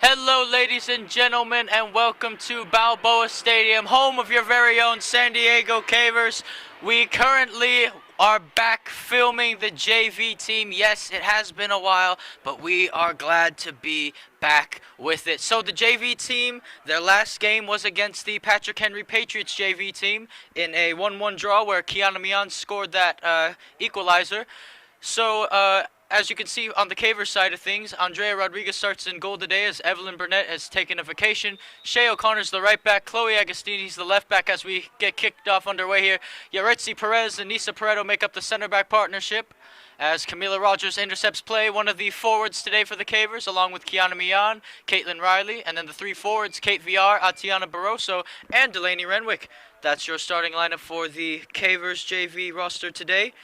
Hello, ladies and gentlemen, and welcome to Balboa Stadium, home of your very own San Diego Cavers. We currently are back filming the JV team. Yes, it has been a while, but we are glad to be back with it. So the JV team, their last game was against the Patrick Henry Patriots JV team in a 1-1 draw where Kiana Mian scored that equalizer. So, as you can see on the Cavers side of things, Andrea Rodriguez starts in goal today as Evelyn Burnett has taken a vacation. Shay O'Connor's the right back. Chloe Agostini's the left back as we get kicked off underway here. Yaretsi Perez and Nisa Pareto make up the center back partnership as Camila Rogers intercepts play, one of the forwards today for the Cavers, along with Kiana Mian, Caitlin Riley, and then the three forwards, Kate VR, Atiana Barroso, and Delaney Renwick. That's your starting lineup for the Cavers JV roster today.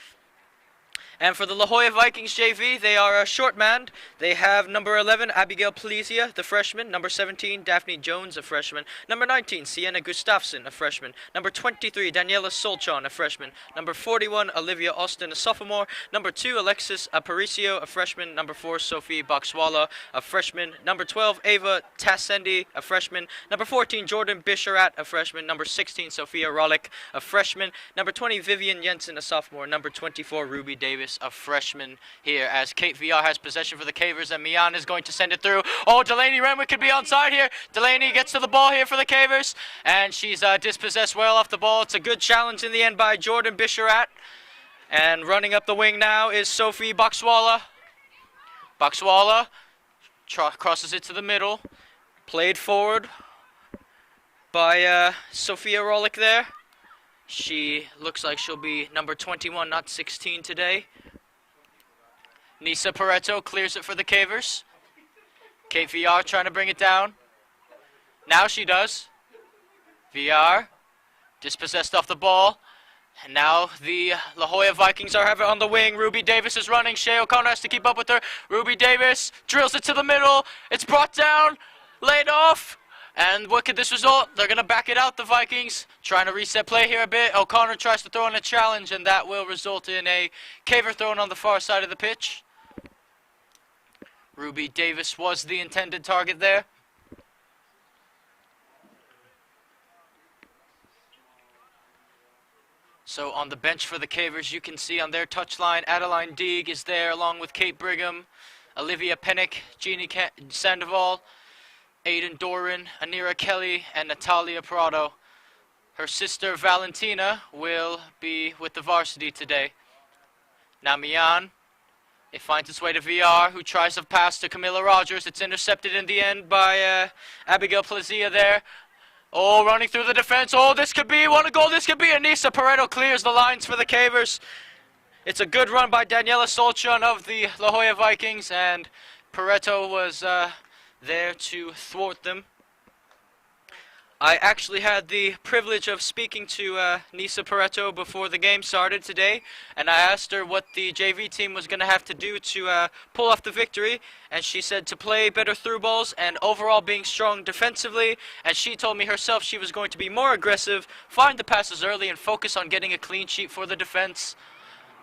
And for the La Jolla Vikings JV, they are a short manned. They have number 11, Abigail Polizia, the freshman. Number 17, Daphne Jones, a freshman. Number 19, Sienna Gustafsson, a freshman. Number 23, Daniela Solchon, a freshman. Number 41, Olivia Austin, a sophomore. Number 2, Alexis Aparicio, a freshman. Number 4, Sophie Boxwala, a freshman. Number 12, Ava Tassendi, a freshman. Number 14, Jordan Bisharat, a freshman. Number 16, Sophia Rollick, a freshman. Number 20, Vivian Jensen, a sophomore. Number 24, Ruby Davis, a freshman here as Kate VR has possession for the Cavers and Mian is going to send it through. Oh, Delaney Renwick could be onside here. Delaney gets to the ball here for the Cavers and she's dispossessed well off the ball. It's a good challenge in the end by Jordan Bisharat. And running up the wing now is Sophie Boxwala. Boxwala crosses it to the middle. Played forward by Sophia Rollick there. She looks like she'll be number 21, not 16 today. Nisa Pareto clears it for the Cavers. Kate VR trying to bring it down. Now she does. VR dispossessed off the ball. And now the La Jolla Vikings are having it on the wing. Ruby Davis is running. Shay O'Connor has to keep up with her. Ruby Davis drills it to the middle. It's brought down. Laid off. And what could this result? They're going to back it out, the Vikings. Trying to reset play here a bit. O'Connor tries to throw in a challenge, and that will result in a Caver thrown on the far side of the pitch. Ruby Davis was the intended target there. So on the bench for the Cavers, you can see on their touchline, Adeline Deeg is there along with Kate Brigham, Olivia Pennick, Jeannie Sandoval, Aiden Doran, Anira Kelly, and Natalia Prado. Her sister Valentina will be with the Varsity today. Now Mian, it finds its way to VR, who tries to pass to Camila Rogers. It's intercepted in the end by Abigail Plazia there. Oh, running through the defense. Oh, this could be one goal. This could be Anissa Pareto clears the lines for the Cavers. It's a good run by Daniela Solchon of the La Jolla Vikings, and Pareto was there to thwart them. I actually had the privilege of speaking to Nisa Pareto before the game started today, and I asked her what the JV team was going to have to do to pull off the victory, and she said to play better through balls and overall being strong defensively, and she told me herself she was going to be more aggressive, find the passes early, and focus on getting a clean sheet for the defense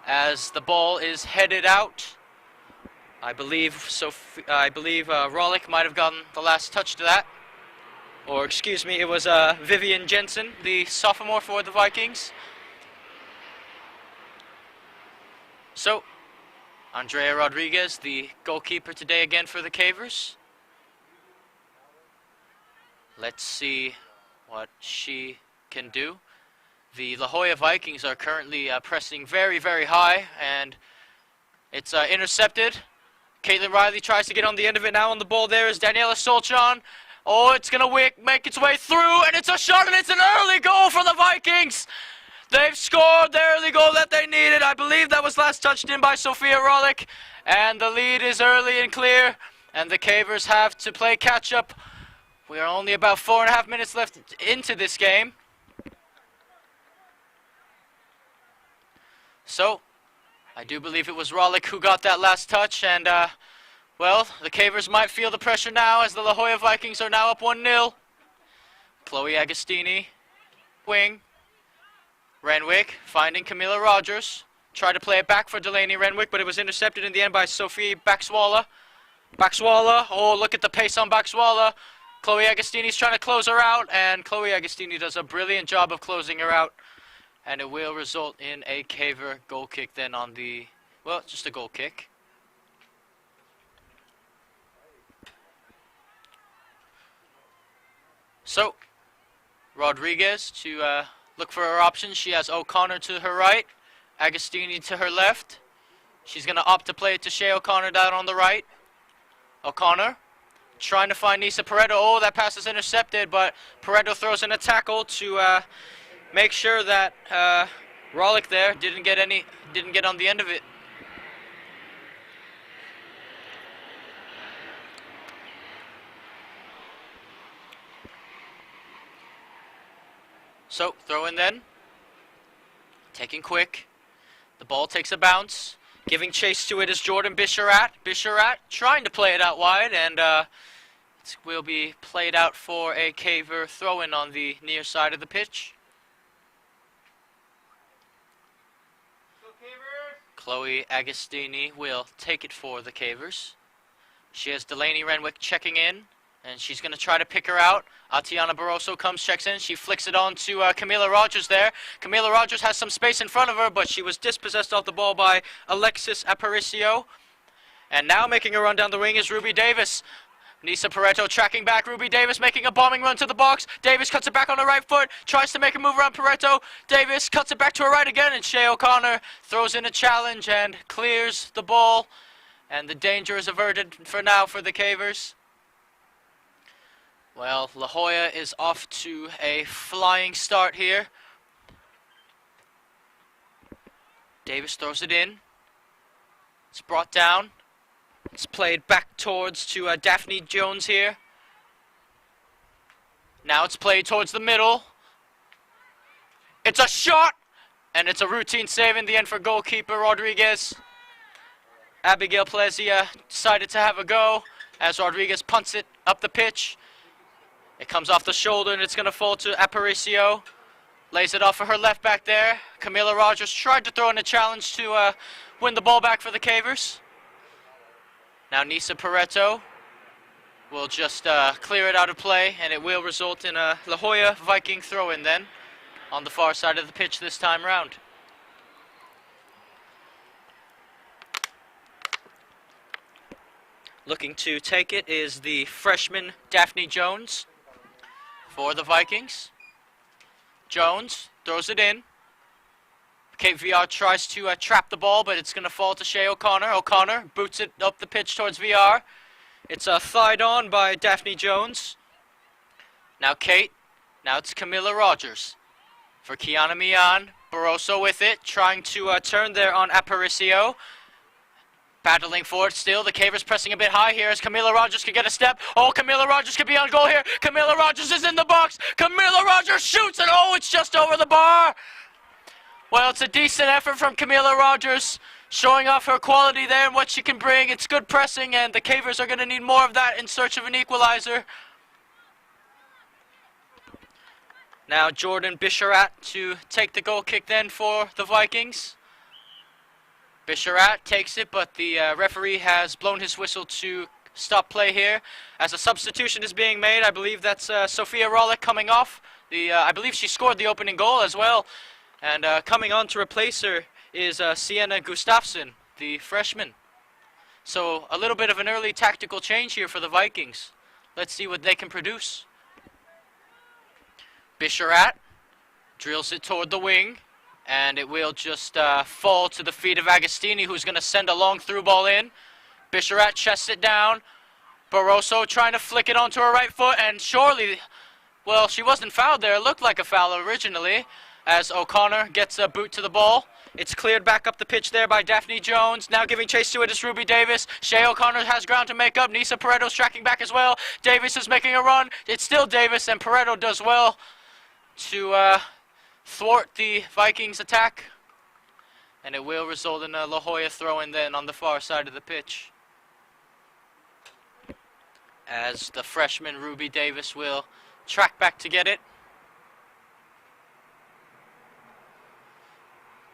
as the ball is headed out. I believe Rollick might have gotten the last touch to that. Or, excuse me, it was Vivian Jensen, the sophomore for the Vikings. So, Andrea Rodriguez, the goalkeeper today again for the Cavers. Let's see what she can do. The La Jolla Vikings are currently pressing very, very high, and it's intercepted. Caitlin Riley tries to get on the end of it now. On the ball there is Daniela Solchon. Oh, it's going to make its way through, and it's a shot, and it's an early goal for the Vikings. They've scored the early goal that they needed. I believe that was last touched in by Sophia Rollick, and the lead is early and clear, and the Cavers have to play catch-up. We are only about 4.5 minutes left into this game. So, I do believe it was Rollick who got that last touch, and well, the Cavers might feel the pressure now as the La Jolla Vikings are now up 1-0. Chloe Agostini, wing. Renwick finding Camila Rogers. Tried to play it back for Delaney Renwick, but it was intercepted in the end by Sophie Baxwala. Baxwala, oh, look at the pace on Baxwala. Chloe Agostini's trying to close her out, and Chloe Agostini does a brilliant job of closing her out. And it will result in a Caver goal kick then on the, well, just a goal kick. So, Rodriguez to look for her options. She has O'Connor to her right, Agostini to her left. She's going to opt to play it to Shea O'Connor down on the right. O'Connor trying to find Nisa Pareto. Oh, that pass is intercepted, but Pareto throws in a tackle to make sure that Rollick there didn't get on the end of it. So, throw in then. Taking quick. The ball takes a bounce. Giving chase to it is Jordan Bisharat. Bisharat trying to play it out wide, and it will be played out for a Caver throw-in on the near side of the pitch. Chloe Agostini will take it for the Cavers. She has Delaney Renwick checking in, and she's going to try to pick her out. Atiana Barroso comes, checks in. She flicks it on to Camila Rogers there. Camila Rogers has some space in front of her, but she was dispossessed off the ball by Alexis Aparicio. And now making a run down the wing is Ruby Davis. Nisa Pareto tracking back. Ruby Davis making a bombing run to the box. Davis cuts it back on the right foot. Tries to make a move around Pareto. Davis cuts it back to her right again. And Shea O'Connor throws in a challenge and clears the ball. And the danger is averted for now for the Cavers. Well, La Jolla is off to a flying start here. Davis throws it in. It's brought down. It's played back towards to Daphne Jones here. Now it's played towards the middle. It's a shot! And it's a routine save in the end for goalkeeper Rodriguez. Abigail Plezia decided to have a go as Rodriguez punts it up the pitch. It comes off the shoulder and it's going to fall to Aparicio. Lays it off for her left back there. Camila Rogers tried to throw in a challenge to win the ball back for the Cavers. Now Nisa Pareto will just clear it out of play, and it will result in a La Jolla Viking throw-in then on the far side of the pitch this time round. Looking to take it is the freshman Daphne Jones for the Vikings. Jones throws it in. VR tries to trap the ball, but it's going to fall to Shea O'Connor. O'Connor boots it up the pitch towards VR. It's thighed on by Daphne Jones. Now Kate. Now it's Camila Rogers for Kiana Mian. Barroso with it, trying to turn there on Aparicio. Battling for it still. The Cavers pressing a bit high here as Camila Rogers could get a step. Oh, Camila Rogers could be on goal here. Camila Rogers is in the box. Camila Rogers shoots and oh, it's just over the bar. Well, it's a decent effort from Camila Rogers, showing off her quality there and what she can bring. It's good pressing, and the Cavers are going to need more of that in search of an equalizer. Now Jordan Bisharat to take the goal kick then for the Vikings. Bisharat takes it, but the referee has blown his whistle to stop play here. As a substitution is being made, I believe that's Sophia Rollick coming off. I believe she scored the opening goal as well. And coming on to replace her is Sienna Gustafsson, the freshman. So a little bit of an early tactical change here for the Vikings. Let's see what they can produce. Bisharat drills it toward the wing. And it will just fall to the feet of Agostini, who's going to send a long through ball in. Bisharat chests it down. Barroso trying to flick it onto her right foot. And surely, well, she wasn't fouled there. It looked like a foul originally, as O'Connor gets a boot to the ball. It's cleared back up the pitch there by Daphne Jones. Now giving chase to it is Ruby Davis. Shea O'Connor has ground to make up. Nisa Pareto's tracking back as well. Davis is making a run. It's still Davis, and Pareto does well to thwart the Vikings attack, and it will result in a La Jolla throw-in then on the far side of the pitch, as the freshman Ruby Davis will track back to get it.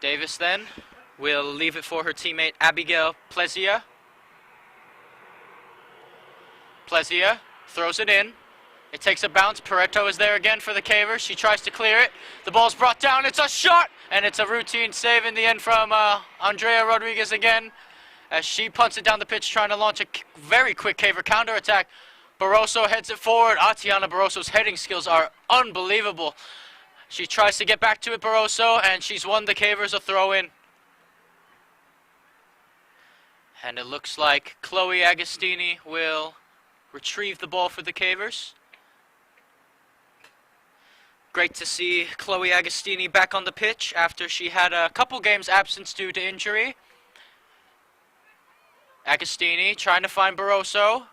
Davis then will leave it for her teammate Abigail Plezia. Plezia throws it in. It takes a bounce. Pareto is there again for the Cavers. She tries to clear it. The ball's brought down. It's a shot! And it's a routine save in the end from Andrea Rodriguez again, as she punts it down the pitch, trying to launch a very quick Caver counterattack. Barroso heads it forward. Atiana Barroso's heading skills are unbelievable. She tries to get back to it, Barroso, and she's won the Cavers a throw-in. And it looks like Chloe Agostini will retrieve the ball for the Cavers. Great to see Chloe Agostini back on the pitch after she had a couple games absence due to injury. Agostini trying to find Barroso.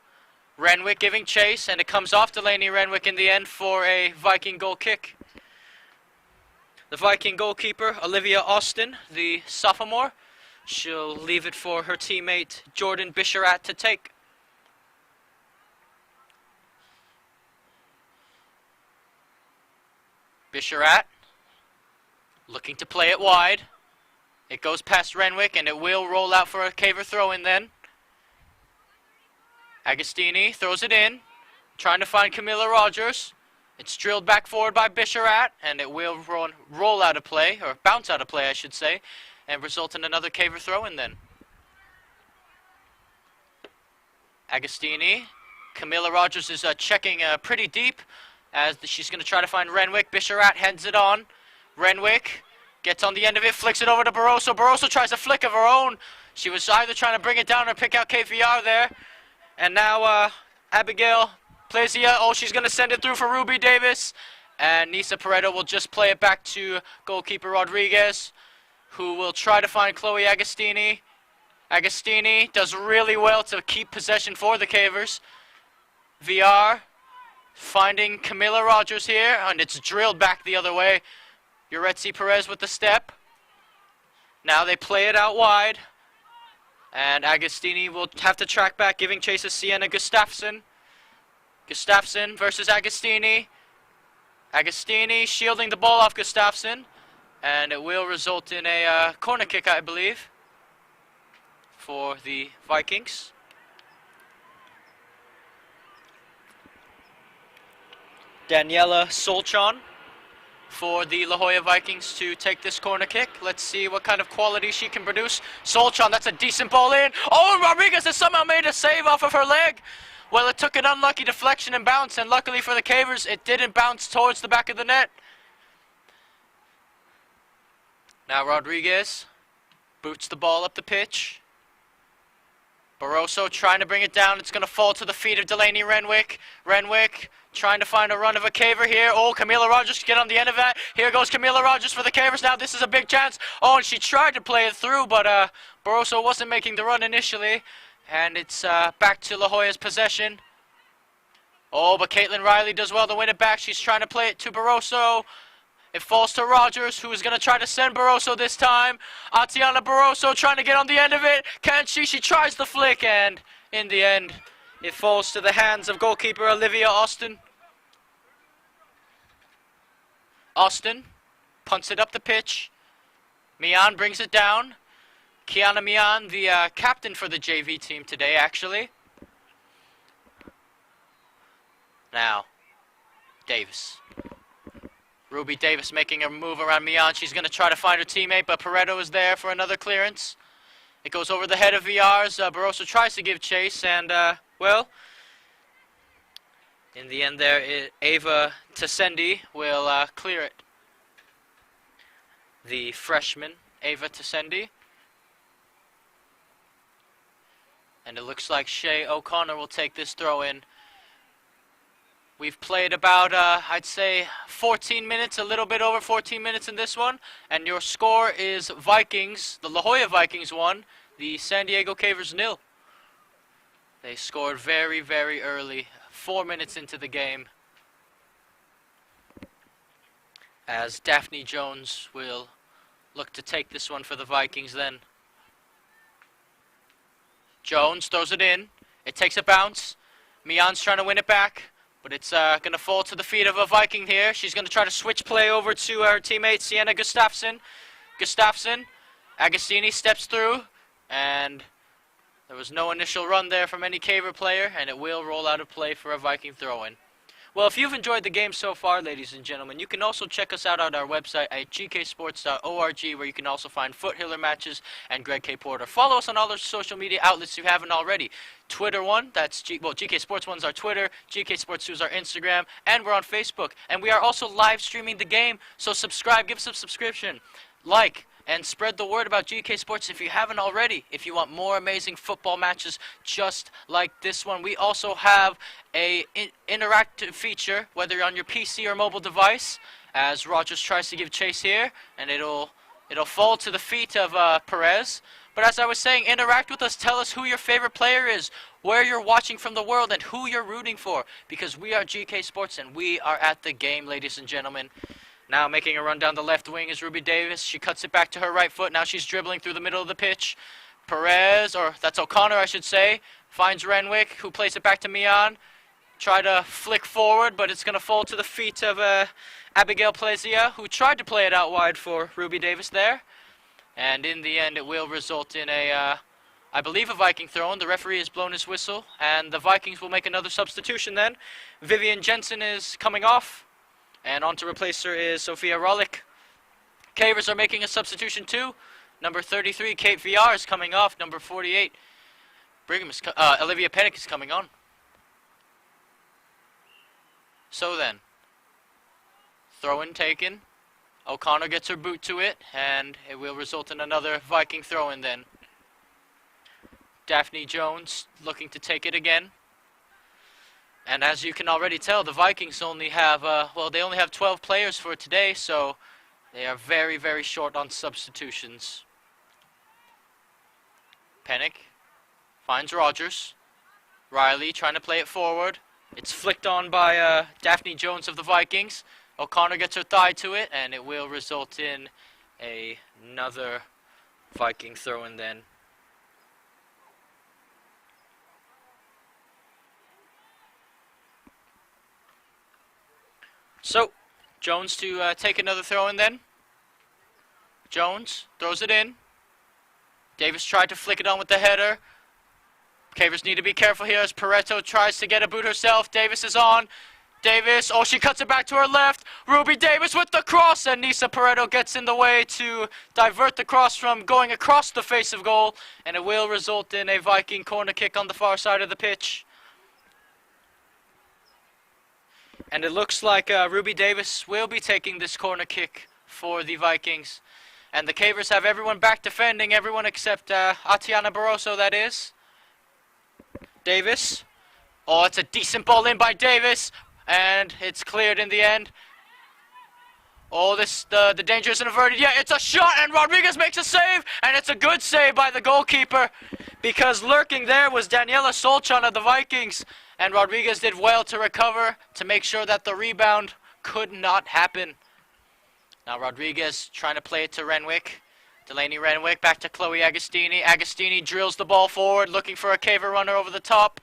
Renwick giving chase, and it comes off Delaney Renwick in the end for a Viking goal kick. The Viking goalkeeper, Olivia Austin, the sophomore, she'll leave it for her teammate Jordan Bisharat to take. Bisharat looking to play it wide. It goes past Renwick, and it will roll out for a Caver throw-in then. Agostini throws it in, trying to find Camila Rogers. It's drilled back forward by Bisharat, and it will roll out of play, or bounce out of play, I should say, and result in another Caver throw-in then. Agostini, Camila Rogers is checking pretty deep, as she's going to try to find Renwick. Bisharat heads it on. Renwick gets on the end of it, flicks it over to Barroso. Barroso tries a flick of her own. She was either trying to bring it down or pick out KVR there. And now Abigail Plezia, she's going to send it through for Ruby Davis. And Nisa Pareto will just play it back to goalkeeper Rodriguez, who will try to find Chloe Agostini. Agostini does really well to keep possession for the Cavers. VR finding Camila Rogers here, and it's drilled back the other way. Uretzi Perez with the step. Now they play it out wide, and Agostini will have to track back, giving chase to Sienna Gustafsson. Gustafsson versus Agostini. Agostini shielding the ball off Gustafsson, and it will result in a corner kick, I believe, for the Vikings. Daniela Solchon for the La Jolla Vikings to take this corner kick. Let's see what kind of quality she can produce. Solchon, that's a decent ball in. Oh, Rodriguez has somehow made a save off of her leg. Well, it took an unlucky deflection and bounce, and luckily for the Cavers, it didn't bounce towards the back of the net. Now Rodriguez boots the ball up the pitch. Barroso trying to bring it down. It's going to fall to the feet of Delaney Renwick. Renwick trying to find a run of a Caver here. Oh, Camila Rogers to get on the end of that. Here goes Camila Rogers for the Cavers. Now this is a big chance. Oh, and she tried to play it through, but Barroso wasn't making the run initially. And it's back to La Jolla's possession. Oh, but Caitlin Riley does well to win it back. She's trying to play it to Barroso. It falls to Rogers, who is going to try to send Barroso this time. Atiana Barroso trying to get on the end of it. Can she? She tries the flick, and in the end, it falls to the hands of goalkeeper Olivia Austin. Austin punts it up the pitch. Mian brings it down. Kiana Mian, the captain for the JV team today, actually. Now, Davis. Ruby Davis making a move around Mian. She's going to try to find her teammate, but Pareto is there for another clearance. It goes over the head of VR's. Barroso tries to give chase, and, well, in the end there, Ava Tassendi will clear it. The freshman, Ava Tassendi. And it looks like Shay O'Connor will take this throw in. We've played about, I'd say, 14 minutes, a little bit over 14 minutes in this one. And your score is Vikings, the La Jolla Vikings 1, the San Diego Cavers 0. They scored very, very early, 4 minutes into the game. As Daphne Jones will look to take this one for the Vikings then. Jones throws it in. It takes a bounce. Mian's trying to win it back. But it's going to fall to the feet of a Viking here. She's going to try to switch play over to her teammate, Sienna Gustafsson. Gustafsson, Agostini steps through, and There was no initial run there from any Caver player, and it will roll out of play for a Viking throw-in. Well, if you've enjoyed the game so far, ladies and gentlemen, you can also check us out on our website at gksports.org, where you can also find Foothiller matches and Greg K. Porter. Follow us on all our social media outlets if you haven't already. Twitter 1, GK Sports 1's our Twitter, GK Sports 2 is our Instagram, and we're on Facebook. And we are also live streaming the game, so subscribe, give us a subscription, like, and spread the word about GK Sports if you haven't already. If you want more amazing football matches just like this one, we also have a interactive feature, whether you're on your PC or mobile device, as Rogers tries to give chase here, and it'll fall to the feet of Perez. But as I was saying, interact with us, tell us who your favorite player is, where you're watching from the world, and who you're rooting for, because we are GK Sports and we are at the game, ladies and gentlemen. Now making a run down the left wing is Ruby Davis. She cuts it back to her right foot. Now she's dribbling through the middle of the pitch. Perez, or that's O'Connor, I should say, finds Renwick, who plays it back to Mian. Try to flick forward, but it's going to fall to the feet of Abigail Plezia, who tried to play it out wide for Ruby Davis there. And in the end, it will result in I believe, a Viking throw-in. The referee has blown his whistle, and the Vikings will make another substitution then. Vivian Jensen is coming off. And on to replace her is Sophia Rollick. Cavers are making a substitution too. Number 33, Kate VR is coming off. Number 48, Olivia Pennick is coming on. So then, throw-in taken. O'Connor gets her boot to it, and it will result in another Viking throw-in then. Daphne Jones looking to take it again. And as you can already tell, the Vikings only have, they only have 12 players for today, so they are very, very short on substitutions. Pennick finds Rogers. Riley trying to play it forward. It's flicked on by Daphne Jones of the Vikings. O'Connor gets her thigh to it, and it will result in another Viking throw-in then. So, Jones to take another throw-in then. Jones throws it in. Davis tried to flick it on with the header. Cavers need to be careful here as Pareto tries to get a boot herself. Davis is on. Davis, she cuts it back to her left. Ruby Davis with the cross, and Nisa Pareto gets in the way to divert the cross from going across the face of goal, and it will result in a Viking corner kick on the far side of the pitch. And it looks like Ruby Davis will be taking this corner kick for the Vikings. And the Cavers have everyone back defending, everyone except Atiana Barroso, that is. Davis. It's a decent ball in by Davis. And it's cleared in the end. The danger isn't averted yet. It's a shot, and Rodriguez makes a save. And it's a good save by the goalkeeper, because lurking there was Daniela Solchan of the Vikings. And Rodriguez did well to recover to make sure that the rebound could not happen. Now Rodriguez trying to play it to Renwick. Delaney Renwick back to Chloe Agostini. Agostini drills the ball forward, looking for a Caver runner over the top.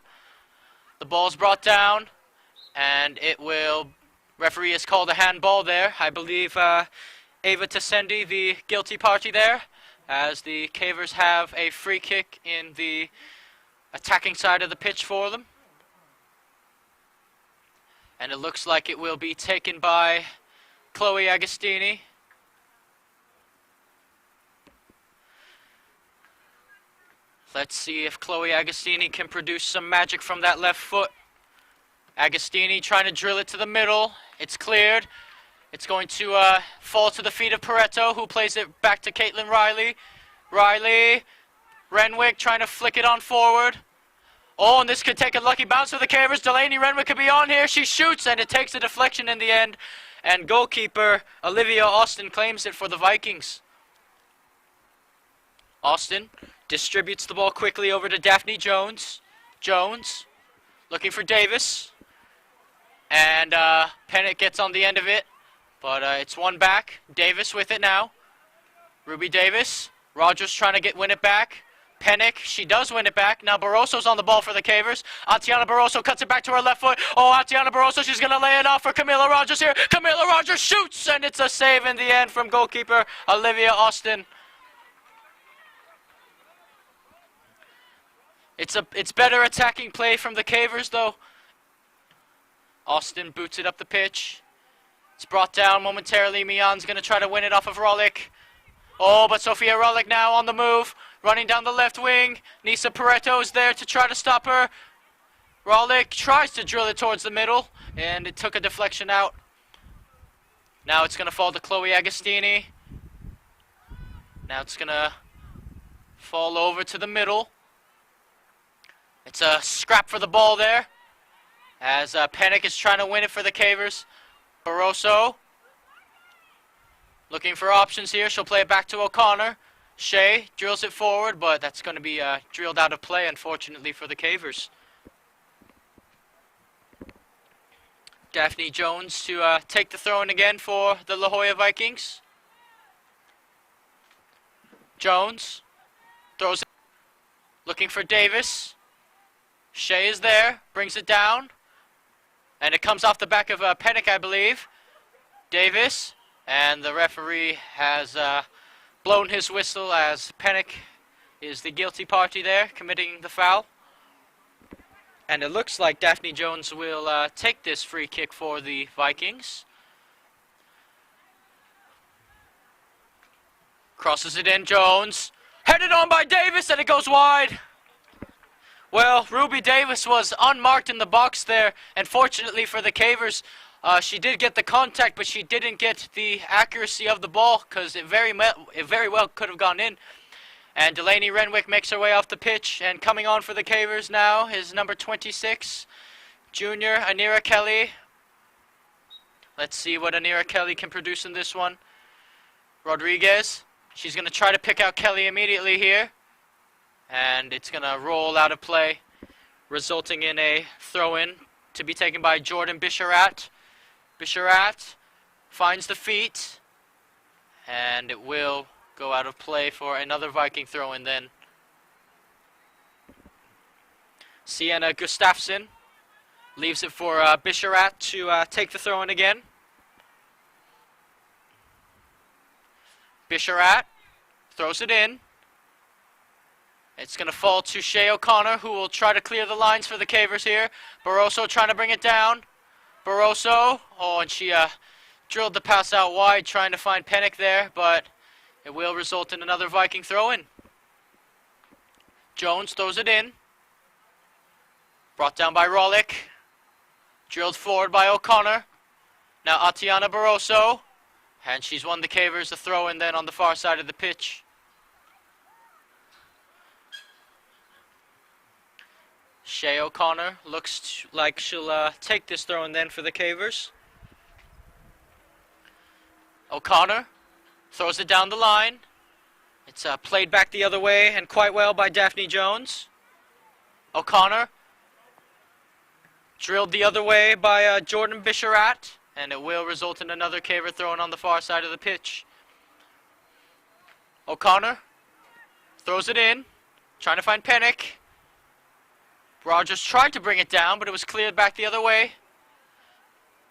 The ball's brought down, and it will... Referee has called a handball there. I believe Ava Tassendi, the guilty party there, as the Cavers have a free kick in the attacking side of the pitch for them. And it looks like it will be taken by Chloe Agostini. Let's see if Chloe Agostini can produce some magic from that left foot. Agostini trying to drill it to the middle. It's cleared. It's going to fall to the feet of Pareto, who plays it back to Caitlin Riley. Riley, Renwick trying to flick it on forward. And this could take a lucky bounce for the Cavers. Delaney Renwick could be on here. She shoots, and it takes a deflection in the end. And goalkeeper Olivia Austin claims it for the Vikings. Austin distributes the ball quickly over to Daphne Jones. Jones looking for Davis. And Pennick gets on the end of it. But it's one back. Davis with it now. Ruby Davis. Rogers trying to win it back. Pennick, she does win it back. Now Barroso's on the ball for the Cavers. Atiana Barroso cuts it back to her left foot. Atiana Barroso, she's going to lay it off for Camila Rogers here. Camila Rogers shoots, and it's a save in the end from goalkeeper Olivia Austin. It's better attacking play from the Cavers though. Austin boots it up the pitch. It's brought down momentarily. Mian's gonna try to win it off of Rollick. Oh, but Sophia Rollick now on the move, running down the left wing. Nisa Pareto is there to try to stop her. Rollick tries to drill it towards the middle, and it took a deflection out. Now it's gonna fall to Chloe Agostini. Now it's gonna fall over to the middle. It's a scrap for the ball there, as Panic is trying to win it for the Cavers. Barroso looking for options here. She'll play it back to O'Connor. Shea drills it forward, but that's going to be drilled out of play, unfortunately, for the Cavers. Daphne Jones to take the throw-in again for the La Jolla Vikings. Jones throws it, looking for Davis. Shea is there, brings it down, and it comes off the back of Pennick, I believe. Davis, and the referee has blown his whistle as Pennick is the guilty party there, committing the foul. And it looks like Daphne Jones will take this free kick for the Vikings. Crosses it in, Jones. Headed on by Davis, and it goes wide. Well, Ruby Davis was unmarked in the box there, and fortunately for the Cavers, she did get the contact, but she didn't get the accuracy of the ball, because it very well could have gone in. And Delaney Renwick makes her way off the pitch, and coming on for the Cavers now is number 26, junior Anira Kelly. Let's see what Anira Kelly can produce in this one. Rodriguez, she's going to try to pick out Kelly immediately here. And it's going to roll out of play, resulting in a throw-in to be taken by Jordan Bisharat. Bisharat finds the feet, and it will go out of play for another Viking throw-in then. Sienna Gustafsson leaves it for Bisharat to take the throw-in again. Bisharat throws it in. It's going to fall to Shea O'Connor, who will try to clear the lines for the Cavers here. Barroso trying to bring it down. Barroso, oh, and she drilled the pass out wide, trying to find Pennick there, but it will result in another Viking throw-in. Jones throws it in. Brought down by Rollick. Drilled forward by O'Connor. Now Atiana Barroso, and she's won the Cavers a throw-in then on the far side of the pitch. Shea O'Connor looks like she'll take this throw-in then for the Cavers. O'Connor throws it down the line. It's played back the other way and quite well by Daphne Jones. O'Connor drilled the other way by Jordan Bisharat, and it will result in another Caver throw-in on the far side of the pitch. O'Connor throws it in, trying to find Pennick. Rogers tried to bring it down, but it was cleared back the other way.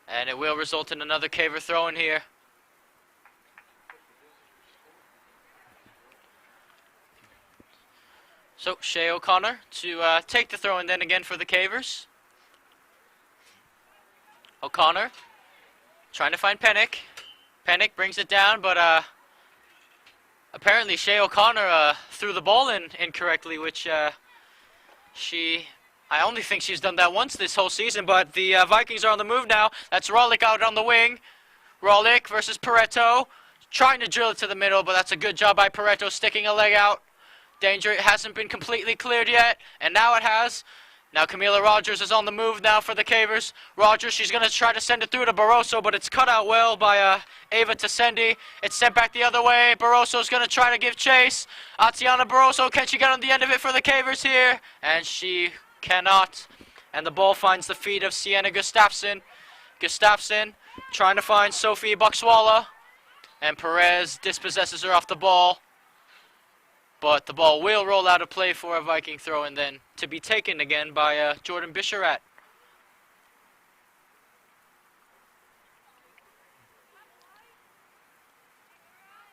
And it will result in another Caver throw-in here. So, Shea O'Connor to take the throw-in then again for the Cavers. O'Connor trying to find Pennick. Pennick brings it down, but apparently Shea O'Connor threw the ball in incorrectly, which I only think she's done that once this whole season, but the Vikings are on the move now. That's Rollick out on the wing. Rollick versus Pareto. Trying to drill it to the middle, but that's a good job by Pareto, sticking a leg out. Danger, it hasn't been completely cleared yet, and now it has. Now Camila Rogers is on the move now for the Cavers. Rogers, she's going to try to send it through to Barroso, but it's cut out well by Ava Tassendi. It's sent back the other way. Barroso's going to try to give chase. Atiana Barroso, can she get on the end of it for the Cavers here? And she cannot. And the ball finds the feet of Sienna Gustafsson. Gustafsson trying to find Sophie Buxwala. And Perez dispossesses her off the ball. But the ball will roll out of play for a Viking throw and then to be taken again by Jordan Bisharat.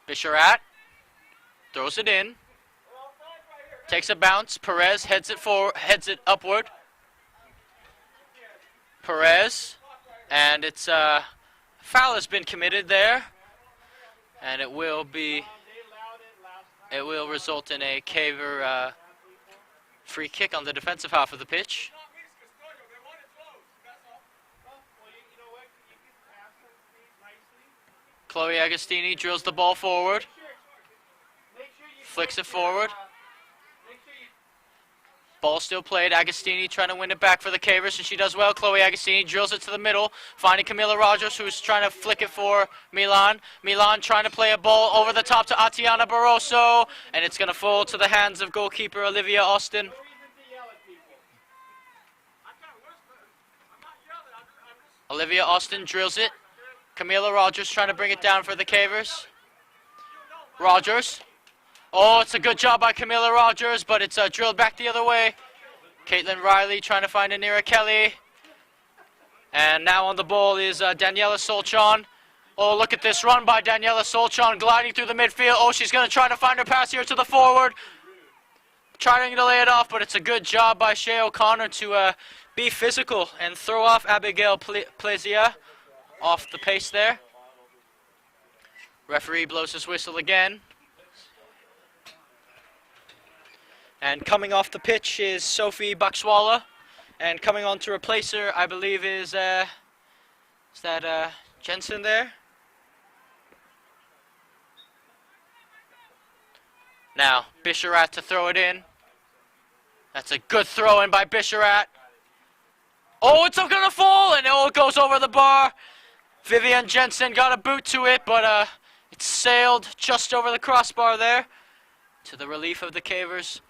Bisharat throws it in. Takes a bounce. Perez heads it forward, heads it upward. Perez, and it's foul has been committed there, and it will result in a Caver free kick on the defensive half of the pitch. Chloe Agostini drills the ball forward, flicks it forward. Ball still played. Agostini trying to win it back for the Cavers, and she does well. Chloe Agostini drills it to the middle, finding Camila Rogers, who's trying to flick it for Milan. Milan trying to play a ball over the top to Atiana Barroso, and it's going to fall to the hands of goalkeeper Olivia Austin. Olivia Austin drills it. Camila Rogers trying to bring it down for the Cavers. Rogers. Oh, it's a good job by Camila Rogers, but it's drilled back the other way. Caitlin Riley trying to find Anira Kelly. And now on the ball is Daniela Solchon. Oh, look at this run by Daniela Solchon gliding through the midfield. Oh, she's going to try to find her pass here to the forward. Trying to lay it off, but it's a good job by Shea O'Connor to be physical and throw off Abigail Plezia off the pace there. Referee blows his whistle again. And coming off the pitch is Sophie Bakswala. And coming on to replace her, I believe, is that Jensen there? Now, Bisharat to throw it in. That's a good throw in by Bisharat. Oh, it's going to fall, and it goes over the bar. Vivian Jensen got a boot to it, but it sailed just over the crossbar there. To the relief of the Cavers.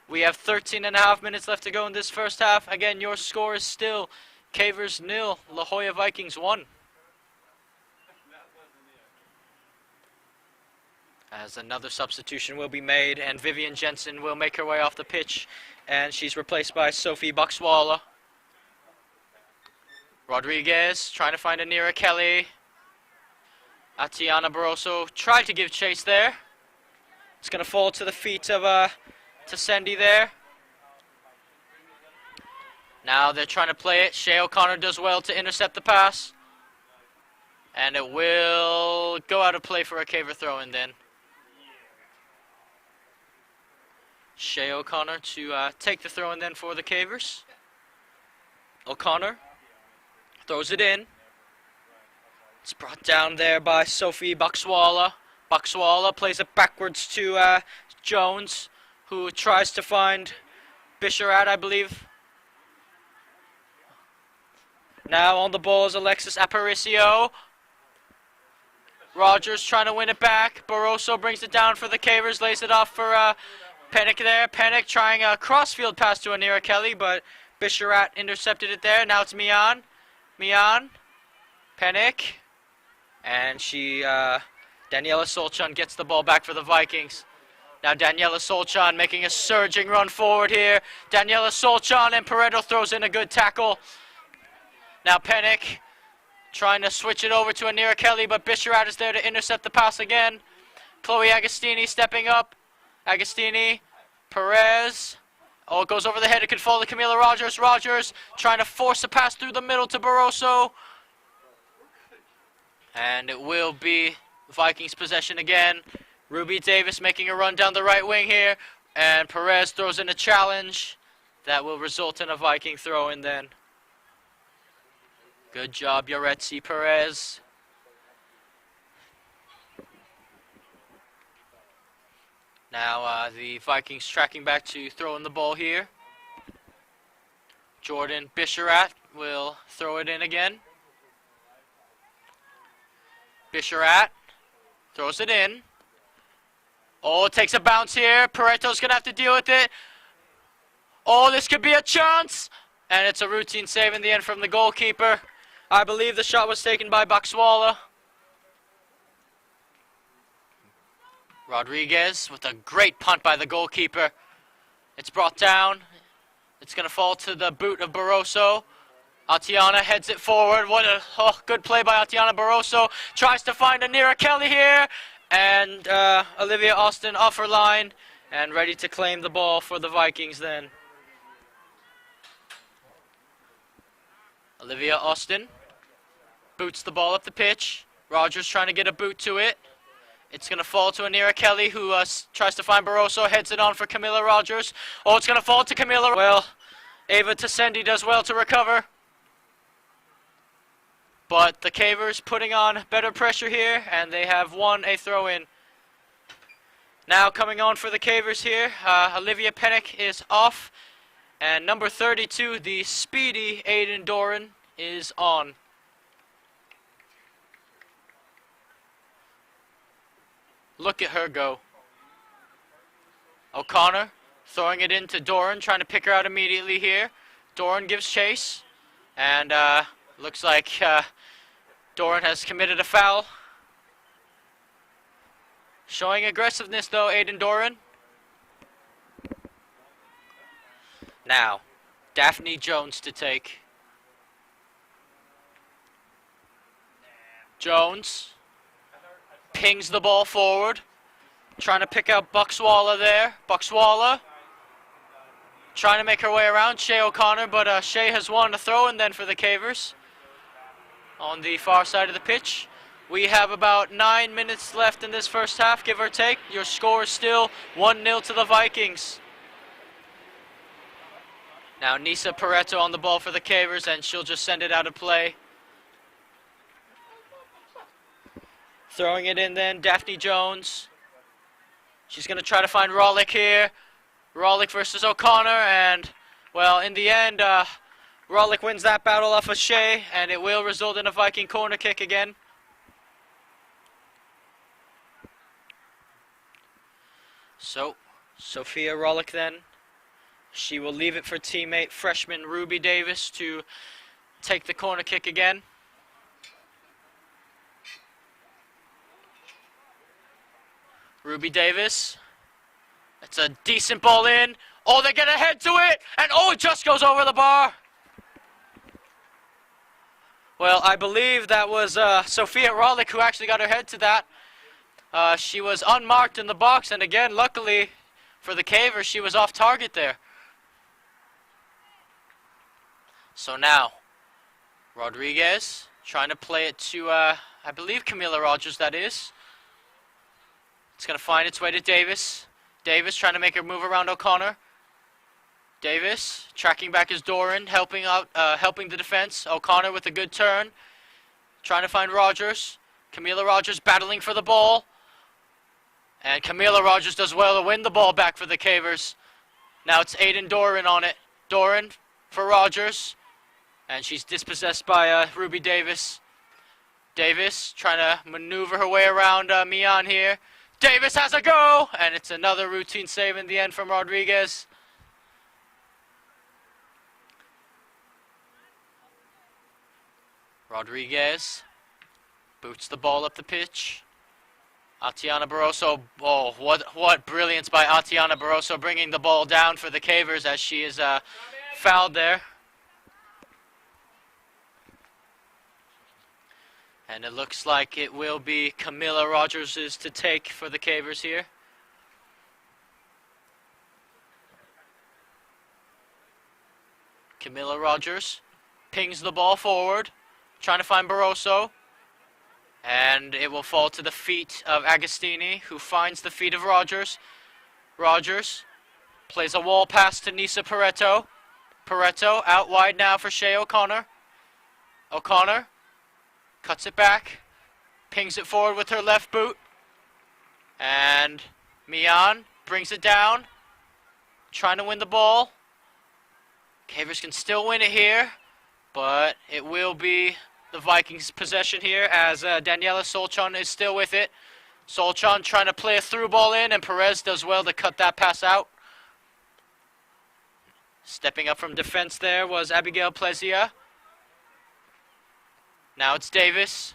We have 13.5 minutes left to go in this first half. Again, your score is still Cavers 0, La Jolla Vikings 1. As another substitution will be made, and Vivian Jensen will make her way off the pitch, and she's replaced by Sophie Bakswala. Rodriguez trying to find Anira Kelly. Atiana Barroso tried to give chase there. It's going to fall to the feet of to Sandy there. Now they're trying to play it. Shea O'Connor does well to intercept the pass. And it will go out of play for a Caver throw-in then. Shea O'Connor to take the throw-in then for the Cavers. O'Connor throws it in. It's brought down there by Sophie Bakswala. Bakswala plays it backwards to Jones, who tries to find Bisharat, I believe. Now on the ball is Alexis Aparicio. Rogers trying to win it back. Barroso brings it down for the Cavers, lays it off for Pennick there. Pennick trying a crossfield pass to Anira Kelly, but Bisharat intercepted it there. Now it's Mian. Pennick. And Daniela Solchon gets the ball back for the Vikings. Now Daniela Solchon making a surging run forward here. Daniela Solchon, and Pareto throws in a good tackle. Now Pennick trying to switch it over to Anira Kelly, but Bisharat is there to intercept the pass again. Chloe Agostini stepping up. Agostini, Perez. Oh, it goes over the head. It could fall to Camila Rogers. Rogers trying to force a pass through the middle to Barroso. And it will be Vikings possession again. Ruby Davis making a run down the right wing here. And Perez throws in a challenge. That will result in a Viking throw-in then. Good job, Yaretsi Perez. Now the Vikings tracking back to throw in the ball here. Jordan Bisharat will throw it in again. Bisharat throws it in. Oh, it takes a bounce here. Pareto's going to have to deal with it. Oh, this could be a chance. And it's a routine save in the end from the goalkeeper. I believe the shot was taken by Bakswala. Rodriguez with a great punt by the goalkeeper. It's brought down. It's going to fall to the boot of Barroso. Atiana heads it forward. What a good play by Atiana Barroso. Tries to find Anira Kelly here. And Olivia Austin off her line. and ready to claim the ball for the Vikings then. Olivia Austin boots the ball up the pitch. Rogers trying to get a boot to it. It's going to fall to Anira Kelly, who tries to find Barroso, heads it on for Camila Rogers. Oh, it's going to fall to Camila. Well, Ava Tassendi does well to recover. But the Cavers putting on better pressure here, and they have won a throw-in. Now coming on for the Cavers here, Olivia Pennick is off, and number 32, the speedy Aiden Doran, is on. Look at her go. O'Connor throwing it into Doran, trying to pick her out immediately here. Doran gives chase, and looks like Doran has committed a foul. Showing aggressiveness though, Aiden Doran. Now, Daphne Jones to take. Jones pings the ball forward, trying to pick out Buckswalla there. Buckswalla trying to make her way around Shea O'Connor, but Shea has won a throw-in then for the Cavers on the far side of the pitch. We have about 9 minutes left in this first half, give or take. Your score is still 1-0 to the Vikings. Now Nisa Pareto on the ball for the Cavers, and she'll just send it out of play. Throwing it in then, Daphne Jones. She's going to try to find Rollick here. Rollick versus O'Connor, and, well, in the end, Rollick wins that battle off of Shea, and it will result in a Viking corner kick again. So, Sophia Rollick then. She will leave it for teammate freshman Ruby Davis to take the corner kick again. Ruby Davis. It's a decent ball in. Oh, they're going to head to it. And oh, it just goes over the bar. Well, I believe that was Sophia Rollick who actually got her head to that. She was unmarked in the box. And again, luckily for the Cavers, she was off target there. So now, Rodriguez trying to play it to, I believe Camila Rogers, that is. It's going to find its way to Davis. Davis trying to make her move around O'Connor. Davis tracking back his Doran, helping the defense. O'Connor with a good turn. Trying to find Rogers. Camila Rogers battling for the ball. And Camila Rogers does well to win the ball back for the Cavers. Now it's Aiden Doran on it. Doran for Rogers. And she's dispossessed by Ruby Davis. Davis trying to maneuver her way around Mian here. Davis has a go! And it's another routine save in the end from Rodriguez. Rodriguez boots the ball up the pitch. Atiana Barroso, oh, what brilliance by Atiana Barroso, bringing the ball down for the Cavers as she is fouled there. And it looks like it will be Camila Rogers' to take for the Cavers here. Camila Rogers pings the ball forward, trying to find Barroso. And it will fall to the feet of Agostini, who finds the feet of Rogers. Rogers plays a wall pass to Nisa Pareto. Pareto out wide now for Shea O'Connor. O'Connor cuts it back, pings it forward with her left boot. And Mian brings it down, trying to win the ball. Cavers can still win it here, but it will be the Vikings' possession here as Daniela Solchon is still with it. Solchon trying to play a through ball in, and Perez does well to cut that pass out. Stepping up from defense there was Abigail Plezia. Now it's Davis.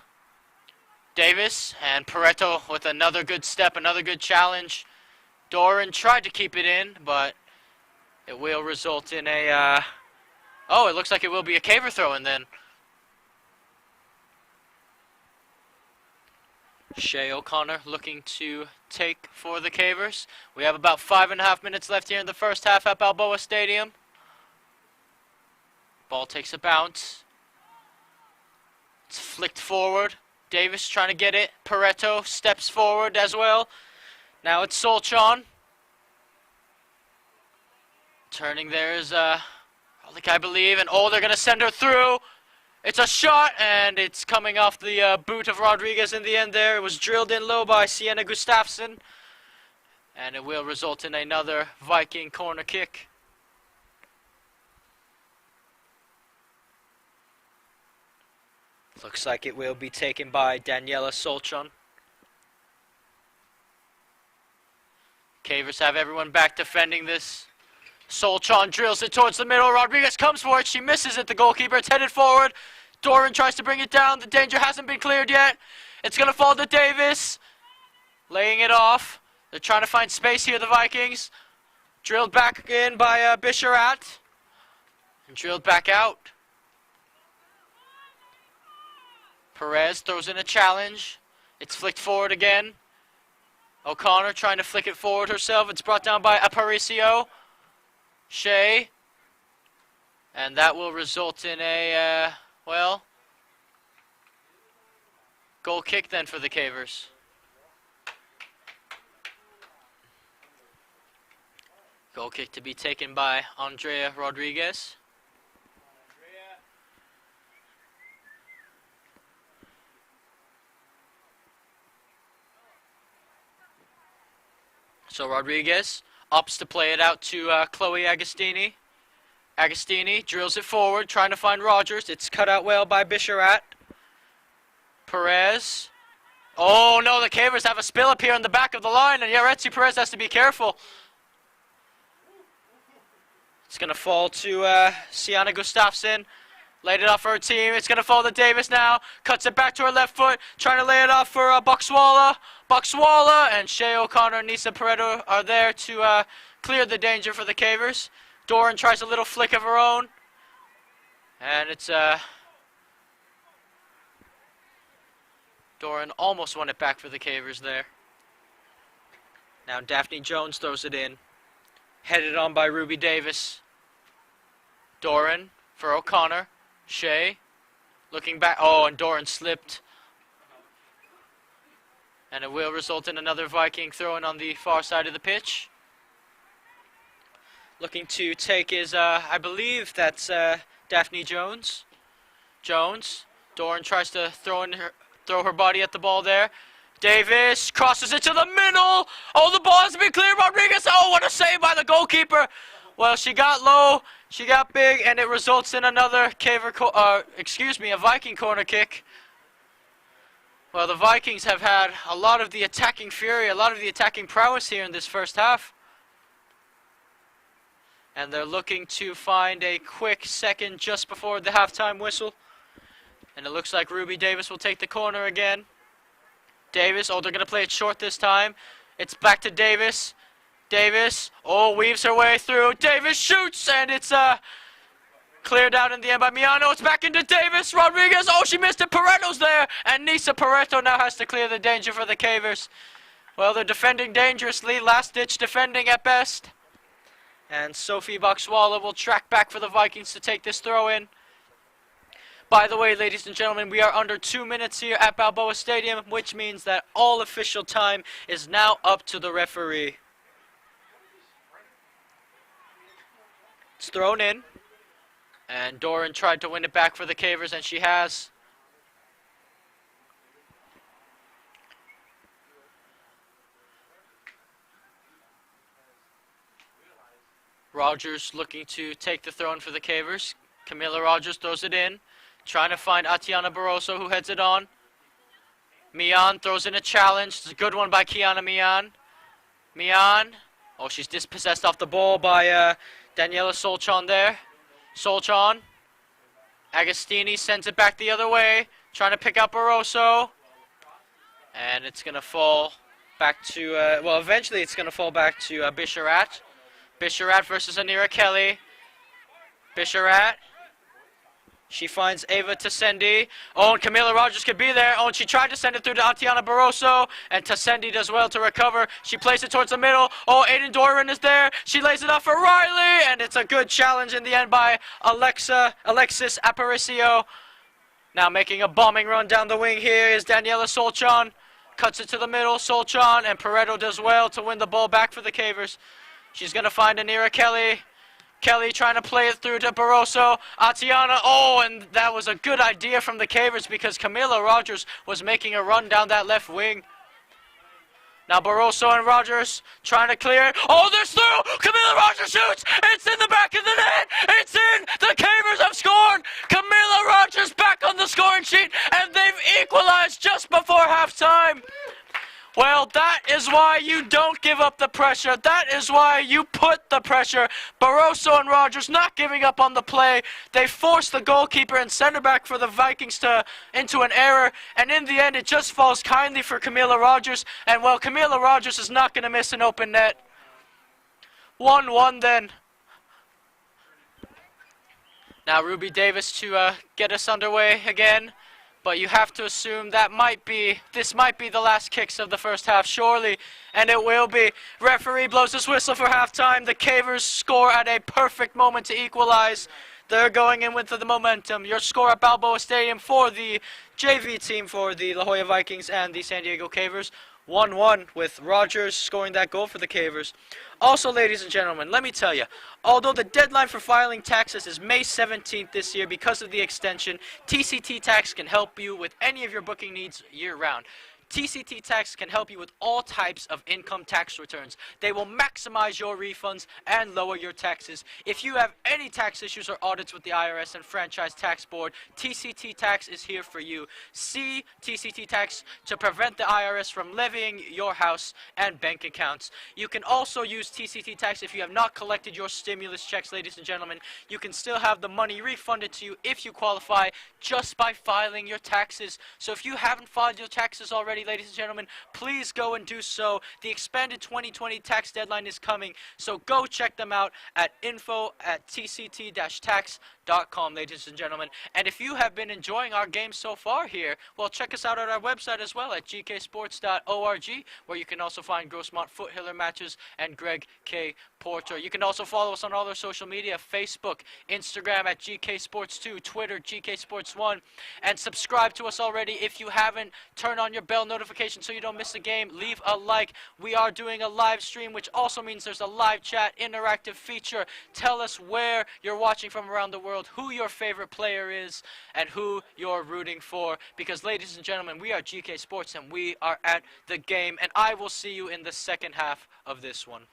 Davis and Pareto with another good step, another good challenge. Doran tried to keep it in, but it will result in a... oh, it looks like it will be a Caver throw-in then. Shea O'Connor looking to take for the Cavers. We have about 5.5 minutes left here in the first half at Balboa Stadium. Ball takes a bounce. It's flicked forward. Davis trying to get it. Pareto steps forward as well. Now it's Solchon. Turning there is Rolik, I believe, and they're going to send her through. It's a shot, and it's coming off the boot of Rodriguez in the end there. It was drilled in low by Sienna Gustafsson, and it will result in another Viking corner kick. Looks like it will be taken by Daniela Solchon. Cavers have everyone back defending this. Solchon drills it towards the middle. Rodriguez comes for it. She misses it. The goalkeeper. It's headed forward. Doran tries to bring it down. The danger hasn't been cleared yet. It's going to fall to Davis. Laying it off. They're trying to find space here, the Vikings. Drilled back in by Bisharat. And drilled back out. Perez throws in a challenge. It's flicked forward again. O'Connor trying to flick it forward herself. It's brought down by Aparicio. Shea. And that will result in a, goal kick then for the Cavers. Goal kick to be taken by Andrea Rodriguez. So Rodriguez opts to play it out to Chloe Agostini. Agostini drills it forward, trying to find Rogers. It's cut out well by Bisharat. Perez. Oh no, the Cavers have a spill up here on the back of the line, and Yaretsi Perez has to be careful. It's going to fall to Sienna Gustafsson. Laid it off for her team. It's going to fall to Davis now. Cuts it back to her left foot. Trying to lay it off for Buxwala. Buxwala and Shea O'Connor and Nisa Pareto are there to clear the danger for the Cavers. Doran tries a little flick of her own. And it's Doran almost won it back for the Cavers there. Now Daphne Jones throws it in. Headed on by Ruby Davis. Doran for O'Connor. Shea looking back. Oh, and Doran slipped. And it will result in another Viking throwing on the far side of the pitch. Looking to take is, I believe that's Daphne Jones. Jones. Doran tries to throw her body at the ball there. Davis crosses it to the middle. Oh, the ball has been cleared. Rodriguez. Oh, what a save by the goalkeeper. Well, she got low, she got big, and it results in another a Viking corner kick. Well, the Vikings have had a lot of the attacking fury, a lot of the attacking prowess here in this first half. And they're looking to find a quick second just before the halftime whistle. And it looks like Ruby Davis will take the corner again. Davis, they're going to play it short this time. It's back to Davis. Davis, weaves her way through. Davis shoots, and it's cleared out in the end by Miano. It's back into Davis. Rodriguez, she missed it. Pareto's there, and Nisa Pareto now has to clear the danger for the Cavers. Well, they're defending dangerously, last-ditch defending at best. And Sophie Buxwala will track back for the Vikings to take this throw in. By the way, ladies and gentlemen, we are under 2 minutes here at Balboa Stadium, which means that all official time is now up to the referee. It's thrown in, and Doran tried to win it back for the Cavers, and she has. Rogers looking to take the throw in for the Cavers. Camilla Rogers throws it in, trying to find Atiana Barroso, who heads it on. Mian throws in a challenge. It's a good one by Kiana Mian. Mian. She's dispossessed off the ball by Daniela Solchon there. Solchon. Agostini sends it back the other way. Trying to pick up Barroso. And it's going to fall back to, eventually it's going to fall back to Bisharat. Bisharat versus Anira Kelly. Bisharat. She finds Ava Tassendi. Oh, and Camila Rogers could be there. Oh, and she tried to send it through to Atiana Barroso. And Tassendi does well to recover. She plays it towards the middle. Oh, Aiden Doran is there. She lays it up for Riley. And it's a good challenge in the end by Alexis Aparicio. Now making a bombing run down the wing here is Daniela Solchan. Cuts it to the middle. Solchan and Pareto does well to win the ball back for the Cavers. She's going to find Anira Kelly. Kelly trying to play it through to Barroso. Atiana, oh, and that was a good idea from the Cavers because Camila Rogers was making a run down that left wing. Now Barroso and Rogers trying to clear it. Oh, this through! Camila Rogers shoots! It's in the back of the net! It's in! The Cavers have scored! Camila Rogers back on the scoring sheet, and they've equalized just before halftime! Well, that is why you don't give up the pressure. That is why you put the pressure. Barroso and Rogers not giving up on the play. They forced the goalkeeper and center back for the Vikings into an error. And in the end, it just falls kindly for Camila Rogers. And, well, Camila Rogers is not going to miss an open net. 1-1 then. Now Ruby Davis to get us underway again. But you have to assume that this might be the last kicks of the first half, surely. And it will be. Referee blows his whistle for halftime. The Cavers score at a perfect moment to equalize. They're going in with the momentum. Your score at Balboa Stadium for the JV team for the La Jolla Vikings and the San Diego Cavers. 1-1 with Rogers scoring that goal for the Cavers. Also, ladies and gentlemen, let me tell you, although the deadline for filing taxes is May 17th this year because of the extension, TCT Tax can help you with any of your booking needs year-round. TCT Tax can help you with all types of income tax returns. They will maximize your refunds and lower your taxes. If you have any tax issues or audits with the IRS and Franchise Tax Board, TCT Tax is here for you. See TCT Tax to prevent the IRS from levying your house and bank accounts. You can also use TCT Tax if you have not collected your stimulus checks, ladies and gentlemen. You can still have the money refunded to you if you qualify just by filing your taxes. So if you haven't filed your taxes already, ladies and gentlemen, please go and do so. The expanded 2020 tax deadline is coming, so go check them out at info@tct-tax.com, ladies and gentlemen. And if you have been enjoying our game so far here, well, check us out at our website as well at gksports.org, where you can also find Grossmont Foothiller matches and Greg K. Porter. You can also follow us on all our social media, Facebook, Instagram at GKSports2, Twitter, GKSports1, and subscribe to us already if you haven't. Turn on your bell notification so you don't miss a game. Leave a like. We are doing a live stream, which also means there's a live chat interactive feature. Tell us where you're watching from around the world, who your favorite player is, and who you're rooting for. Because, ladies and gentlemen, we are GK Sports, and we are at the game, and I will see you in the second half of this one.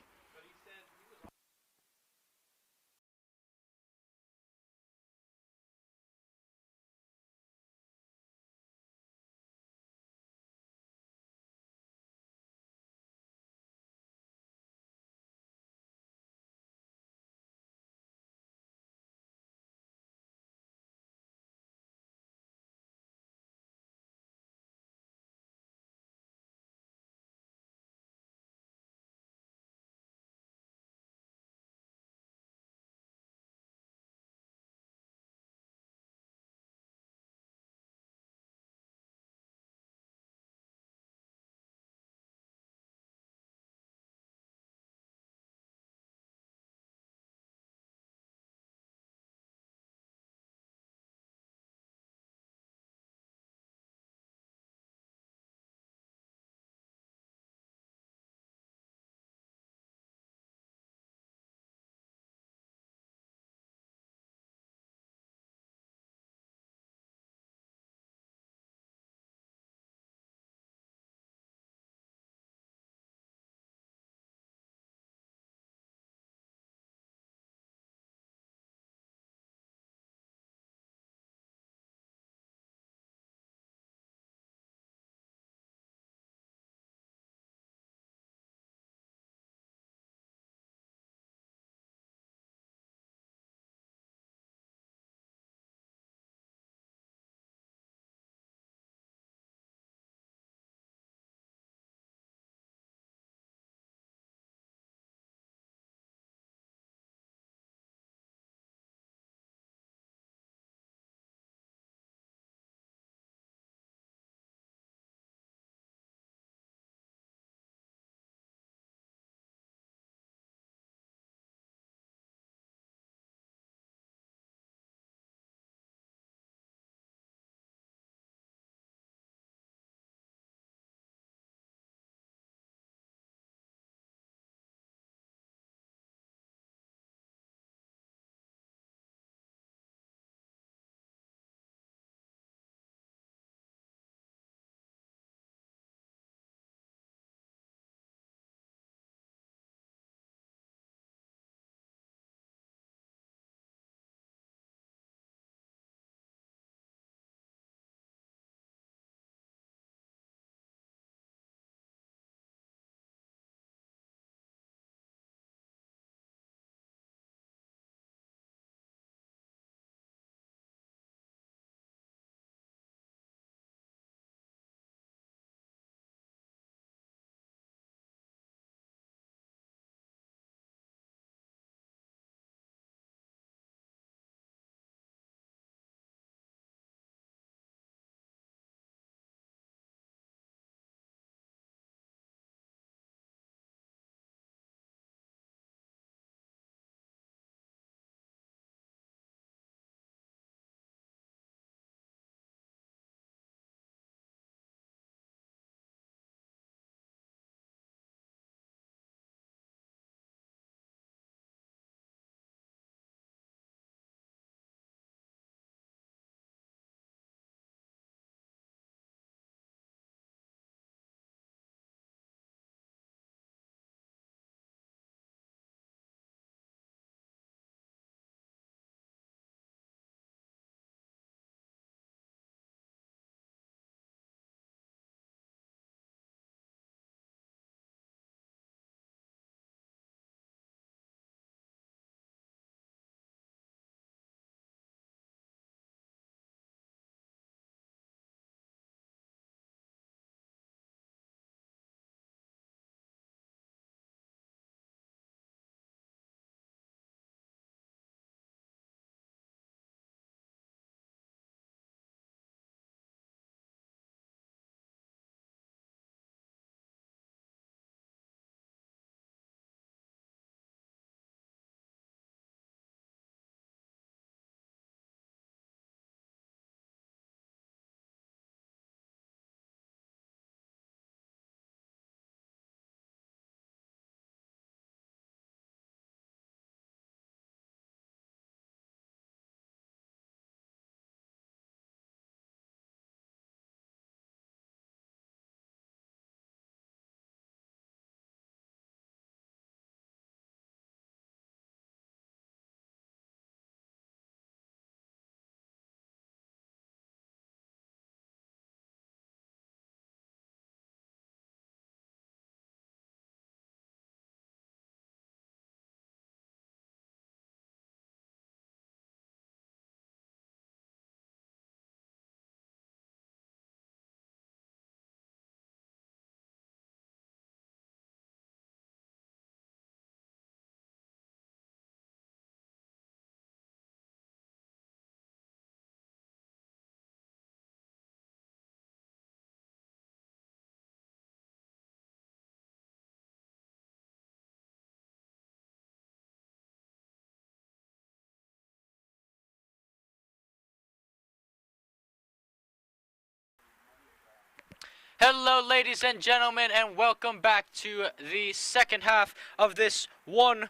Hello, ladies and gentlemen, and welcome back to the second half of this 1-1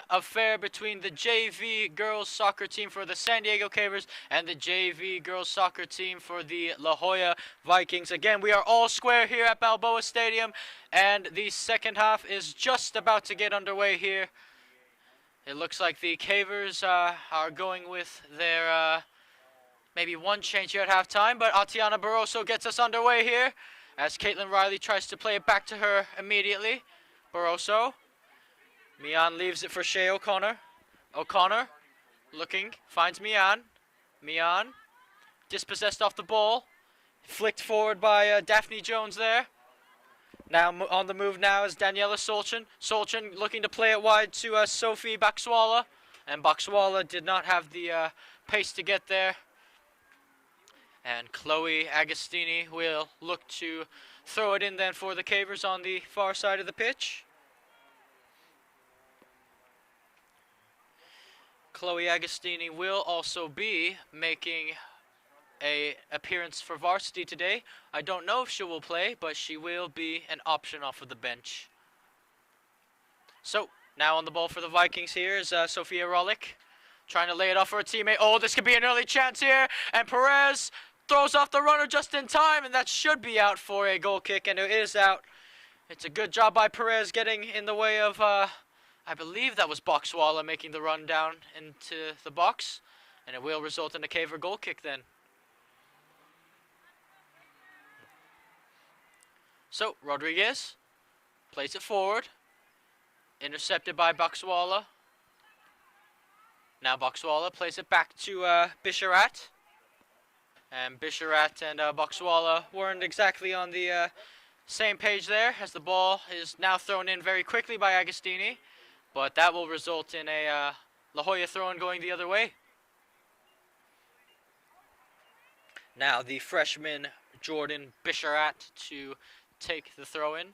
affair between the JV girls soccer team for the San Diego Cavers and the JV girls soccer team for the La Jolla Vikings. Again, we are all square here at Balboa Stadium, and the second half is just about to get underway here. It looks like the Cavers are going with their maybe one change here at halftime, but Atiana Barroso gets us underway here as Caitlin Riley tries to play it back to her immediately. Barroso. Mian leaves it for Shea O'Connor. O'Connor looking, finds Mian. Mian dispossessed off the ball. Flicked forward by Daphne Jones there. Now on the move now is Daniela Solchin. Solchin looking to play it wide to Sophie Baxwala. And Baxwala did not have the pace to get there. And Chloe Agostini will look to throw it in then for the Cavers on the far side of the pitch. Chloe Agostini will also be making an appearance for Varsity today. I don't know if she will play, but she will be an option off of the bench. So, now on the ball for the Vikings here is Sophia Rollick. Trying to lay it off for her teammate. Oh, this could be an early chance here. And Perez throws off the runner just in time, and that should be out for a goal kick, and it is out. It's a good job by Perez getting in the way of, I believe that was Boxwalla making the run down into the box, and it will result in a Caver goal kick then. So, Rodriguez plays it forward, intercepted by Boxwalla. Now Boxwalla plays it back to Bisharat. And Bisharat and Boxwalla weren't exactly on the same page there, as the ball is now thrown in very quickly by Agostini. But that will result in a La Jolla throw-in going the other way. Now the freshman Jordan Bisharat to take the throw-in,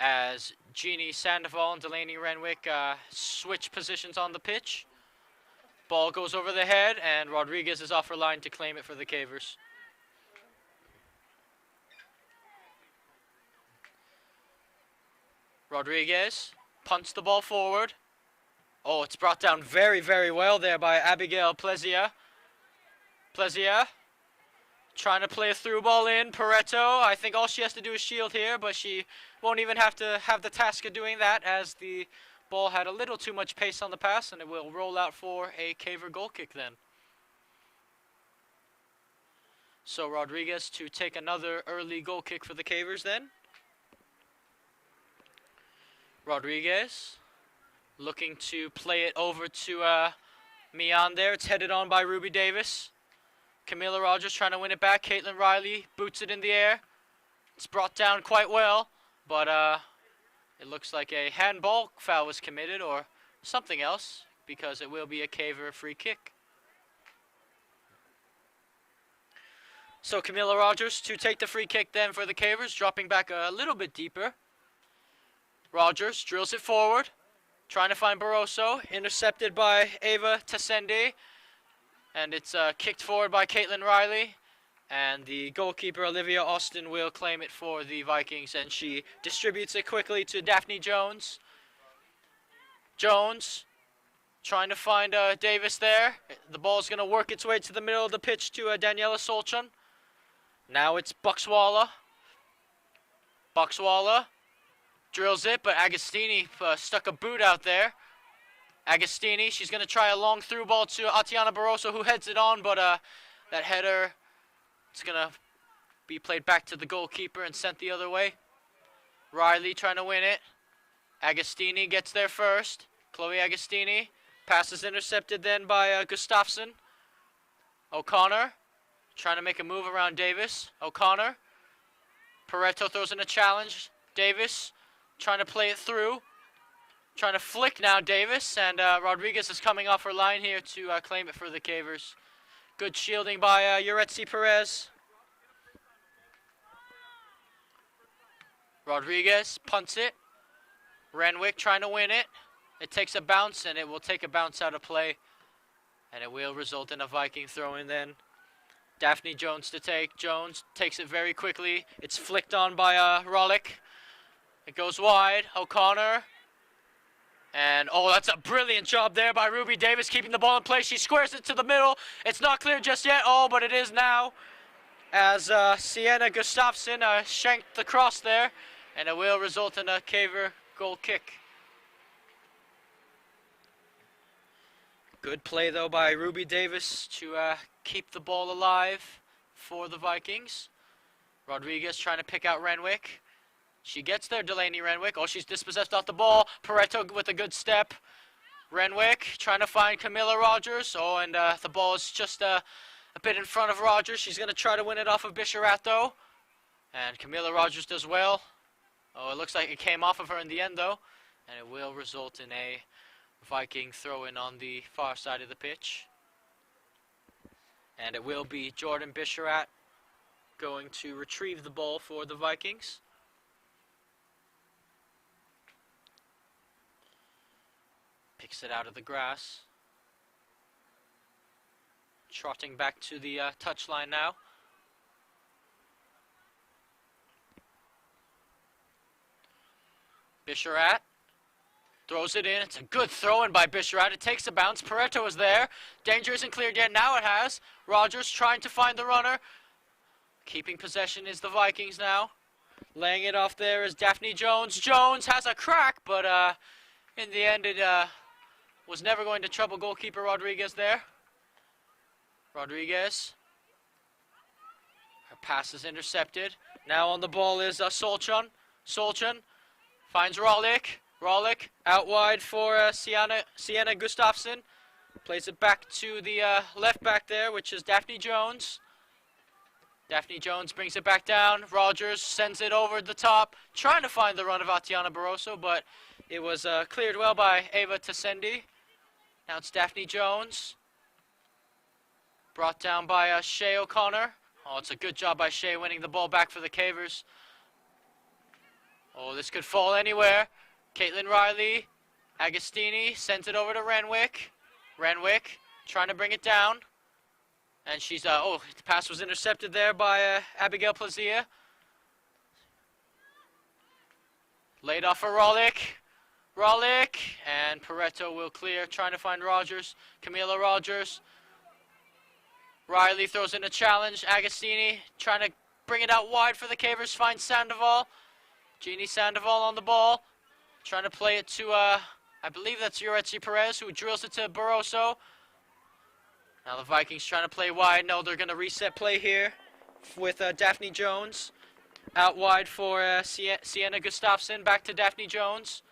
as Jeannie Sandoval and Delaney Renwick switch positions on the pitch. Ball goes over the head, and Rodriguez is off her line to claim it for the Cavers. Rodriguez punts the ball forward. Oh, it's brought down very, very well there by Abigail Plezia. Plezia trying to play a through ball in. Pareto, I think all she has to do is shield here, but she won't even have to have the task of doing that, as the ball had a little too much pace on the pass, and it will roll out for a Caver goal kick then. So Rodriguez to take another early goal kick for the Cavers then. Rodriguez looking to play it over to Mian there. It's headed on by Ruby Davis. Camila Rogers trying to win it back. Caitlin Riley boots it in the air. It's brought down quite well, but it looks like a handball foul was committed or something else, because it will be a Caver free kick. So Camila Rogers to take the free kick then for the Cavers, dropping back a little bit deeper. Rogers drills it forward, trying to find Barroso, intercepted by Ava Tassendi, and it's kicked forward by Caitlin Riley. And the goalkeeper, Olivia Austin, will claim it for the Vikings, and she distributes it quickly to Daphne Jones. Jones trying to find Davis there. The ball's going to work its way to the middle of the pitch to Daniela Solchan. Now it's Boxwalla. Boxwalla drills it, but Agostini stuck a boot out there. Agostini, she's going to try a long through ball to Atiana Barroso, who heads it on, but that header, it's going to be played back to the goalkeeper and sent the other way. Riley trying to win it. Agostini gets there first. Chloe Agostini. Pass is intercepted then by Gustafsson. O'Connor trying to make a move around Davis. O'Connor. Pareto throws in a challenge. Davis trying to play it through. Trying to flick now Davis. And Rodriguez is coming off her line here to claim it for the Cavers. Good shielding by Yuretsi Perez. Rodriguez punts it. Renwick trying to win it. It takes a bounce, and it will take a bounce out of play. And it will result in a Viking throw-in then. Daphne Jones to take. Jones takes it very quickly. It's flicked on by Rollick. It goes wide. O'Connor. And, oh, that's a brilliant job there by Ruby Davis keeping the ball in place. She squares it to the middle. It's not clear just yet. Oh, but it is now. As Sienna Gustafsson shanked the cross there. And it will result in a Caver goal kick. Good play, though, by Ruby Davis to keep the ball alive for the Vikings. Rodriguez trying to pick out Renwick. She gets there, Delaney Renwick. Oh, she's dispossessed off the ball. Pareto with a good step. Renwick trying to find Camilla Rogers. Oh, and the ball is just a bit in front of Rogers. She's going to try to win it off of Bisharat, though. And Camilla Rogers does well. Oh, it looks like it came off of her in the end, though. And it will result in a Viking throw-in on the far side of the pitch. And it will be Jordan Bisharat going to retrieve the ball for the Vikings. Picks it out of the grass. Trotting back to the touchline now. Bisharat throws it in. It's a good throw-in by Bisharat. It takes a bounce. Pareto is there. Danger isn't cleared yet. Now it has. Rogers trying to find the runner. Keeping possession is the Vikings now. Laying it off there is Daphne Jones. Jones has a crack, but in the end it was never going to trouble goalkeeper Rodriguez there. Rodriguez. Her pass is intercepted. Now on the ball is Solchun. Solchun finds Rollick. Rollick out wide for Sienna Gustafsson. Plays it back to the left back there, which is Daphne Jones. Daphne Jones brings it back down. Rogers sends it over the top, trying to find the run of Atiana Barroso, but it was cleared well by Ava Tassendi. Now it's Daphne Jones. Brought down by Shea O'Connor. Oh, it's a good job by Shea winning the ball back for the Cavers. Oh, this could fall anywhere. Caitlin Riley. Agostini sends it over to Renwick. Renwick trying to bring it down. And she's, oh, the pass was intercepted there by Abigail Plazia. Laid off for Rollick. Rollick. And Pareto will clear, trying to find Rogers. Camila Rogers. Riley throws in a challenge. Agostini trying to bring it out wide for the Cavers. Finds Sandoval. Jeannie Sandoval on the ball. Trying to play it to, I believe that's Yuretsi Perez, who drills it to Barroso. Now the Vikings trying to play wide. No, they're going to reset play here with Daphne Jones. Out wide for Sienna Gustafsson. Back to Daphne Jones.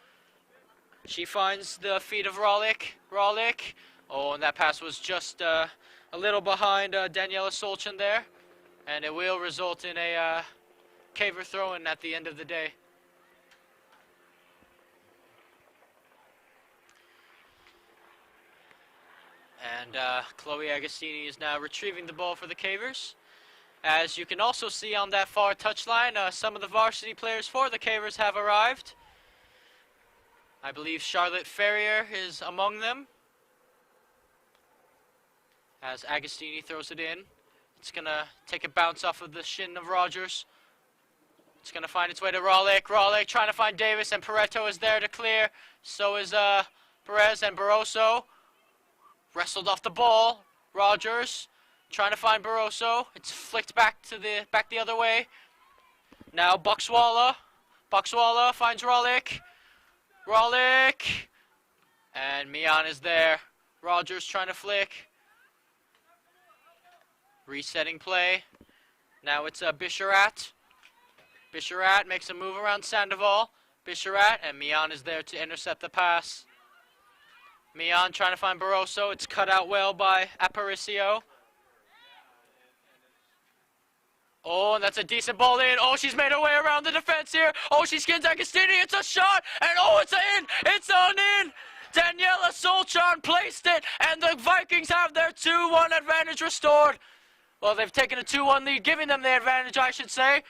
She finds the feet of Rollick. Rollick. Oh, and that pass was just a little behind Daniela Solchin there. And it will result in a Caver throw-in at the end of the day. And Chloe Agostini is now retrieving the ball for the Cavers. As you can also see on that far touchline, some of the varsity players for the Cavers have arrived. I believe Charlotte Ferrier is among them. As Agostini throws it in. It's going to take a bounce off of the shin of Rogers. It's going to find its way to Rollick. Rollick trying to find Davis, and Pareto is there to clear. So is Perez and Barroso. Wrestled off the ball. Rogers trying to find Barroso. It's flicked back the other way. Now Buxwalla. Buxwalla finds Rollick. Rollick. And Mian is there. Rogers trying to flick. Resetting play. Now it's Bisharat. Bisharat makes a move around Sandoval. Bisharat, and Mian is there to intercept the pass. Mian trying to find Barroso. It's cut out well by Aparicio. Oh, and that's a decent ball in. Oh, she's made her way around the defense here. Oh, she skins Agostini. It's a shot. And oh, it's in. It's on in. Daniela Solchan placed it. And the Vikings have their 2-1 advantage restored. Well, they've taken a 2-1 lead, giving them the advantage, I should say.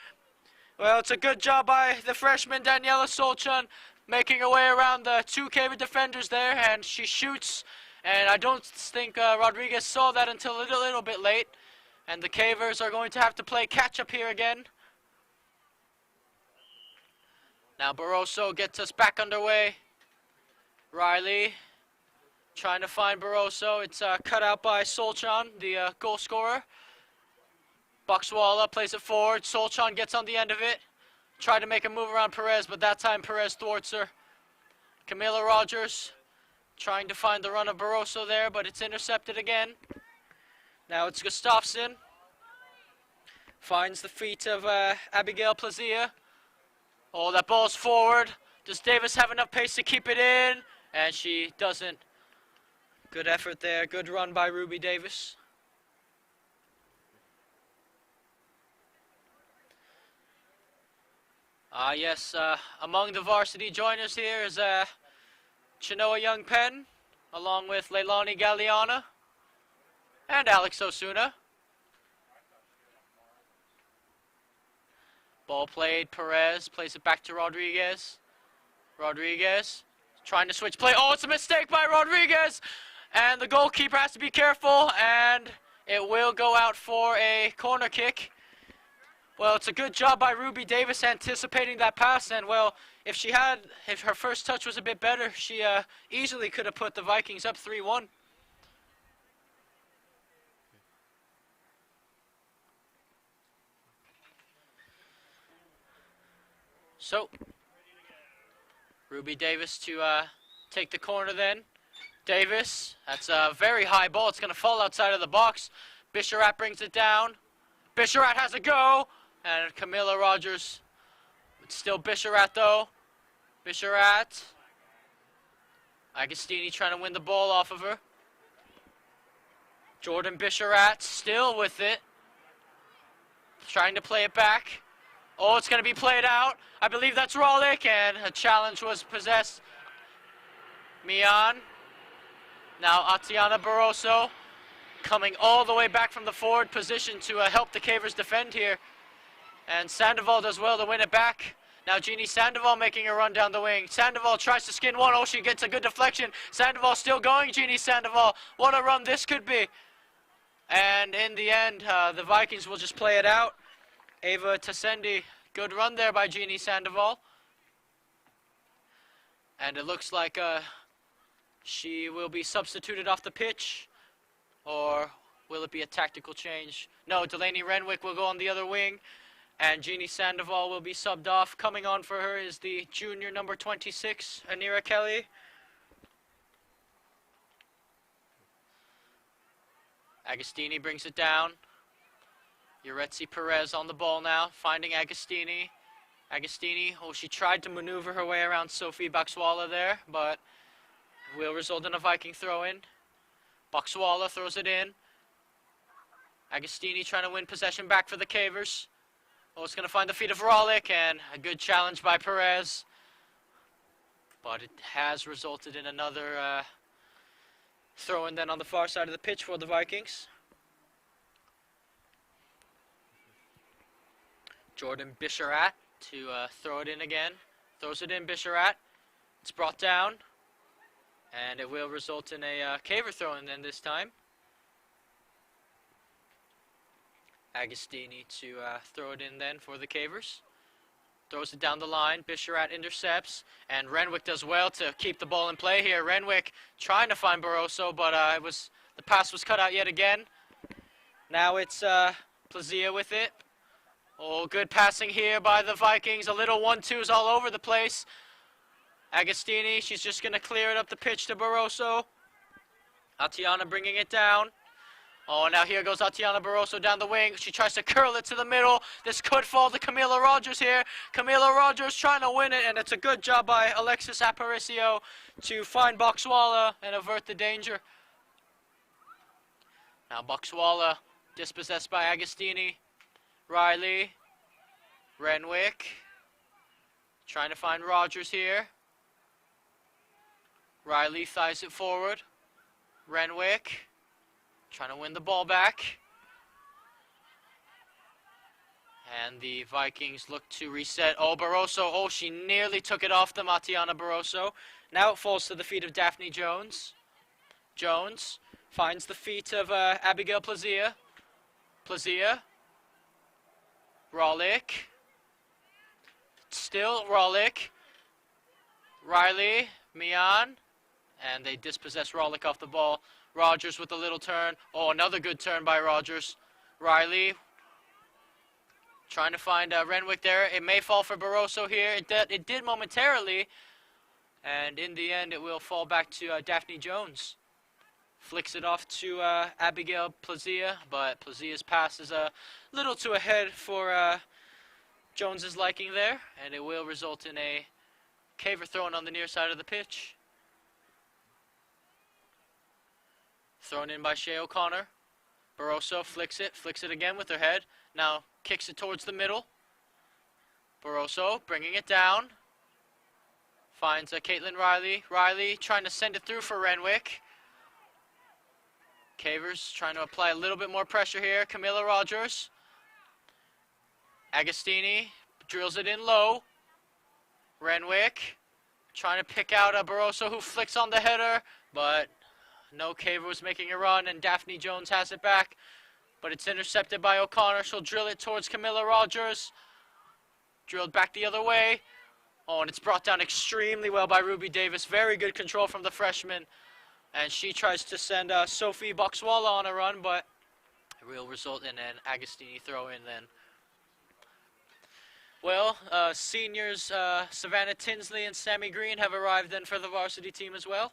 Well, it's a good job by the freshman Daniela Solchan, making her way around the two Caver defenders there, and she shoots. And I don't think Rodriguez saw that until a little bit late. And the Cavers are going to have to play catch-up here again. Now Barroso gets us back underway. Riley trying to find Barroso. It's cut out by Solchan, the goal scorer. Buxwalla plays it forward. Solchan gets on the end of it. Tried to make a move around Perez, but that time Perez thwarts her. Camila Rogers trying to find the run of Barroso there, but it's intercepted again. Now it's Gustafsson. Finds the feet of Abigail Plazia. Oh, that ball's forward. Does Davis have enough pace to keep it in? And she doesn't. Good effort there. Good run by Ruby Davis. Yes, among the varsity joiners here is Chinoa Young Penn, along with Leilani Galliana and Alex Osuna. Ball played, Perez plays it back to Rodriguez. Rodriguez trying to switch play. Oh, it's a mistake by Rodriguez! And the goalkeeper has to be careful, and it will go out for a corner kick. Well, it's a good job by Ruby Davis anticipating that pass, and well, if her first touch was a bit better, she easily could have put the Vikings up 3-1. So, Ruby Davis to take the corner then. Davis, that's a very high ball. It's going to fall outside of the box. Bisharat brings it down. Bisharat has a go. And Camila Rogers, it's still Bisharat though. Bisharat. Agostini trying to win the ball off of her. Jordan Bisharat still with it. Trying to play it back. Oh, it's going to be played out. I believe that's Rollick, and a challenge was possessed. Mian. Now Atiana Barroso coming all the way back from the forward position to help the Cavers defend here. And Sandoval does well to win it back. Now Jeannie Sandoval making a run down the wing. Sandoval tries to skin one. Oh, she gets a good deflection. Sandoval still going, Jeannie Sandoval. What a run this could be. And in the end, the Vikings will just play it out. Ava Tassendi, good run there by Jeannie Sandoval. And it looks like she will be substituted off the pitch. Or will it be a tactical change? No, Delaney Renwick will go on the other wing. And Jeannie Sandoval will be subbed off. Coming on for her is the junior number 26, Anira Kelly. Agostini brings it down. Uretzi Perez on the ball now, finding Agostini. Agostini, oh, she tried to maneuver her way around Sophie Buxwalla there, but will result in a Viking throw-in. Buxwalla throws it in. Agostini trying to win possession back for the Cavers. Oh, it's going to find the feet of Rollick, and a good challenge by Perez. But it has resulted in another throw-in then on the far side of the pitch for the Vikings. Jordan Bisharat to throw it in again. Throws it in, Bisharat. It's brought down. And it will result in a Caver throw-in then this time. Agostini to throw it in then for the Cavers. Throws it down the line. Bisharat intercepts. And Renwick does well to keep the ball in play here. Renwick trying to find Barroso, but the pass was cut out yet again. Now it's Plazia with it. Oh, good passing here by the Vikings. A little 1-2s all over the place. Agostini, she's just going to clear it up the pitch to Barroso. Atiana bringing it down. Oh, now here goes Atiana Barroso down the wing. She tries to curl it to the middle. This could fall to Camila Rogers here. Camila Rogers trying to win it, and it's a good job by Alexis Aparicio to find Buxwalla and avert the danger. Now Buxwalla dispossessed by Agostini. Riley. Renwick. Trying to find Rogers here. Riley thighs it forward. Renwick. Trying to win the ball back. And the Vikings look to reset. Oh, Barroso. Oh, she nearly took it off them, Atiana Barroso. Now it falls to the feet of Daphne Jones. Jones finds the feet of Abigail Plazia. Plazia. Rollick. Still Rollick. Riley. Mian. And they dispossess Rollick off the ball. Rogers with a little turn. Oh, another good turn by Rogers. Riley trying to find Renwick there. It may fall for Barroso here. It did momentarily. And in the end, it will fall back to Daphne Jones. Flicks it off to Abigail Plazia, but Plazia's pass is a little too ahead for Jones's liking there. And it will result in a caver thrown on the near side of the pitch. Thrown in by Shea O'Connor. Barroso flicks it again with her head. Now kicks it towards the middle. Barroso bringing it down. Finds Caitlin Riley. Riley trying to send it through for Renwick. Cavers trying to apply a little bit more pressure here. Camilla Rogers. Agostini drills it in low. Renwick trying to pick out Barroso, who flicks on the header, but no caver was making a run, and Daphne Jones has it back. But it's intercepted by O'Connor. She'll drill it towards Camilla Rogers. Drilled back the other way. Oh, and it's brought down extremely well by Ruby Davis. Very good control from the freshman. And she tries to send Sophie Boxwala on a run, but it will result in an Agostini throw in then. Well, seniors Savannah Tinsley and Sammy Green have arrived then for the varsity team as well.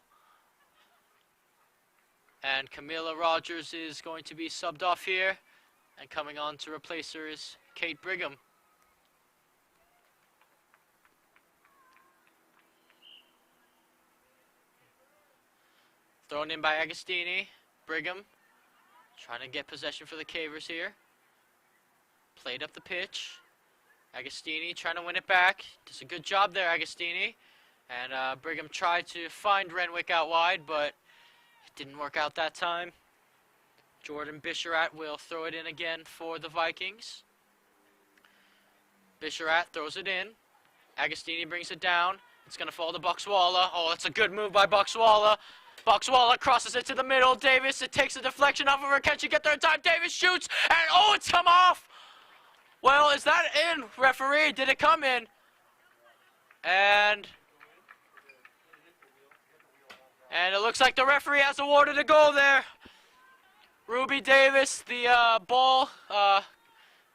And Camilla Rogers is going to be subbed off here. And coming on to replace her is Kate Brigham. Thrown in by Agostini. Brigham trying to get possession for the Cavers here. Played up the pitch. Agostini trying to win it back. Does a good job there, Agostini. And Brigham tried to find Renwick out wide, but it didn't work out that time. Jordan Bisharat will throw it in again for the Vikings. Bisharat throws it in. Agostini brings it down. It's going to fall to Boxwala. Oh, that's a good move by Boxwala. Boxwala crosses it to the middle. Davis, it takes a deflection off of her. Can she get there in time? Davis shoots, and oh, it's come off. Well, is that in, referee? Did it come in? And it looks like the referee has awarded a goal there. Ruby Davis, the ball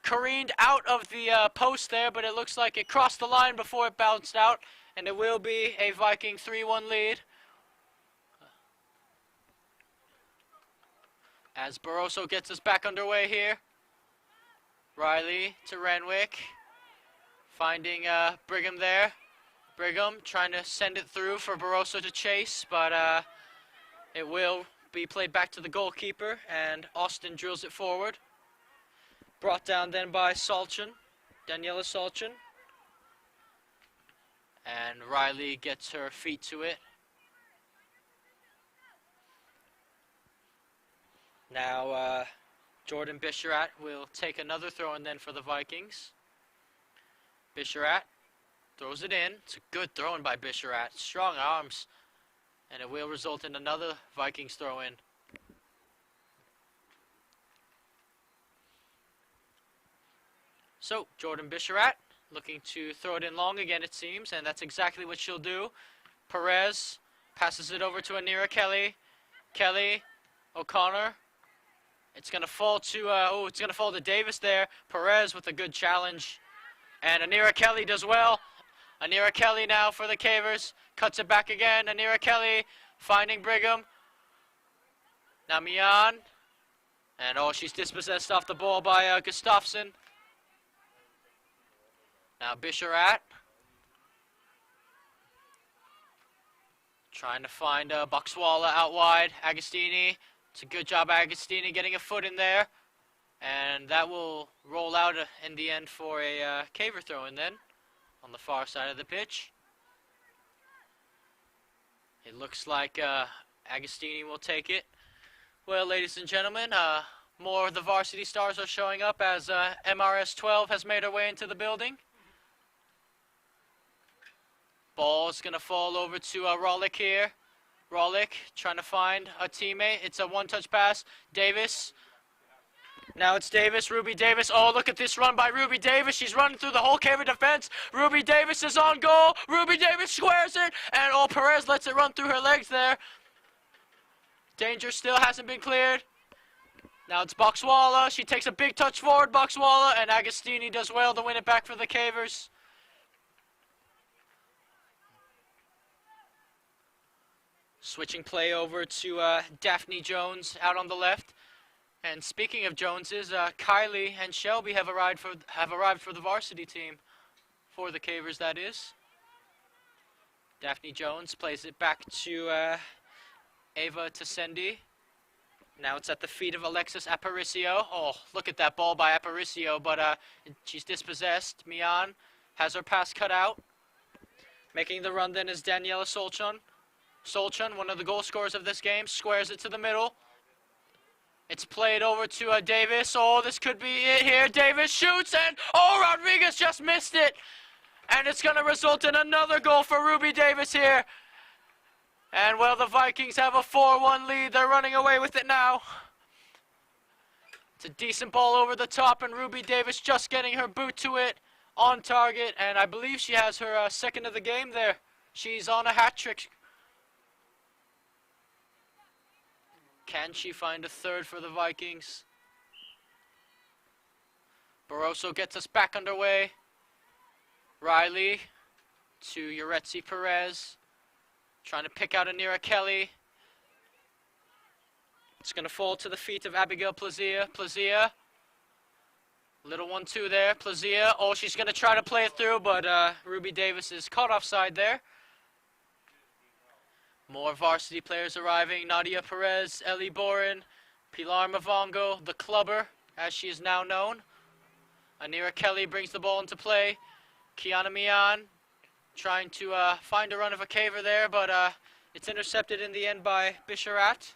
careened out of the post there, but it looks like it crossed the line before it bounced out, and it will be a Viking 3-1 lead. As Barroso gets us back underway here. Riley to Renwick. Finding Brigham there. Brigham trying to send it through for Barroso to chase, but it will be played back to the goalkeeper, and Austin drills it forward. Brought down then by Salchin, Daniela Salchin. And Riley gets her feet to it. Now Jordan Bisharat will take another throw in then for the Vikings. Bisharat throws it in. It's a good throw in by Bisharat. Strong arms. And it will result in another Vikings throw in. So Jordan Bisharat looking to throw it in long again, it seems, and that's exactly what she'll do. Perez passes it over to Anira Kelly. Kelly, O'Connor. It's gonna fall to Davis there. Perez with a good challenge, and Anira Kelly does well. Anira Kelly now for the Cavers, cuts it back again. Anira Kelly finding Brigham. Now Mian, and oh, she's dispossessed off the ball by Gustafsson. Now Bisharat trying to find Boxwala out wide. Agostini. It's a good job, Agostini, getting a foot in there. And that will roll out in the end for a caver throw in then on the far side of the pitch. It looks like Agostini will take it. Well, ladies and gentlemen, more of the varsity stars are showing up as MRS 12 has made her way into the building. Ball's going to fall over to Rollick here. Rollick trying to find a teammate. It's a one-touch pass. Davis Now it's Davis, Ruby Davis. Oh, look at this run by Ruby Davis. She's running through the whole Caver defense. Ruby Davis is on goal. Ruby Davis squares it. And oh, Perez lets it run through her legs there. Danger still hasn't been cleared. Now it's Boxwalla. She takes a big touch forward, Boxwalla. And Agostini does well to win it back for the Cavers. Switching play over to Daphne Jones out on the left. And speaking of Joneses, Kylie and Shelby have arrived for the varsity team, for the Cavers that is. Daphne Jones plays it back to Ava Tassendi. Now it's at the feet of Alexis Aparicio. Oh, look at that ball by Aparicio, but she's dispossessed. Mian has her pass cut out. Making the run then is Daniela Solchun. Solchun, one of the goal scorers of this game, squares it to the middle. It's played over to Davis. Oh, this could be it here. Davis shoots, and oh, Rodriguez just missed it. And it's going to result in another goal for Ruby Davis here. And, well, the Vikings have a 4-1 lead. They're running away with it now. It's a decent ball over the top, and Ruby Davis just getting her boot to it on target. And I believe she has her second of the game there. She's on a hat trick. Can she find a third for the Vikings? Barroso gets us back underway. Riley to Uretzi Perez. Trying to pick out Anira Kelly. It's going to fall to the feet of Abigail Plazia. Plazia. Little 1-2 there. Plazia. Oh, she's going to try to play it through, but Ruby Davis is caught offside there. More varsity players arriving. Nadia Perez, Ellie Boren, Pilar Mavongo, the clubber, as she is now known. Anira Kelly brings the ball into play. Kiana Mian trying to find a run of a Caver there, but it's intercepted in the end by Bisharat.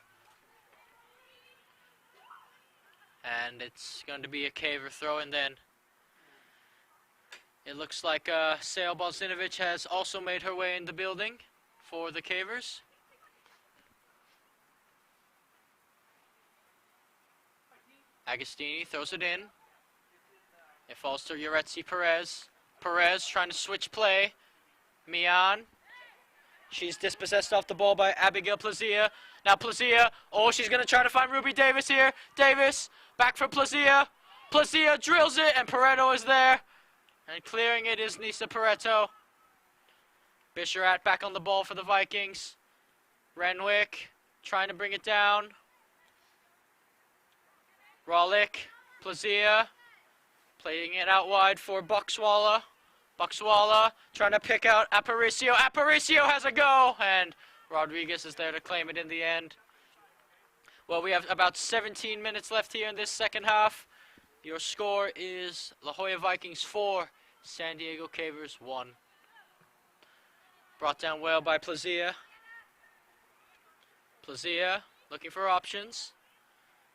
And it's going to be a Caver throw, and then it looks like Sail Balzinovich has also made her way in the building for the Cavers. Agostini throws it in. It falls to Uretzi Perez. Perez trying to switch play. Mian. She's dispossessed off the ball by Abigail Plazia. Now Plazia. Oh, she's going to try to find Ruby Davis here. Davis. Back for Plazia. Plazia drills it, and Pareto is there. And clearing it is Nisa Pareto. Bisharat back on the ball for the Vikings. Renwick trying to bring it down. Rollick, Plazia, playing it out wide for Boxwalla. Boxwalla trying to pick out Aparicio. Aparicio has a go, and Rodriguez is there to claim it in the end. Well, we have about 17 minutes left here in this second half. Your score is La Jolla Vikings 4, San Diego Cavers 1. Brought down well by Plazia. Plazia looking for options.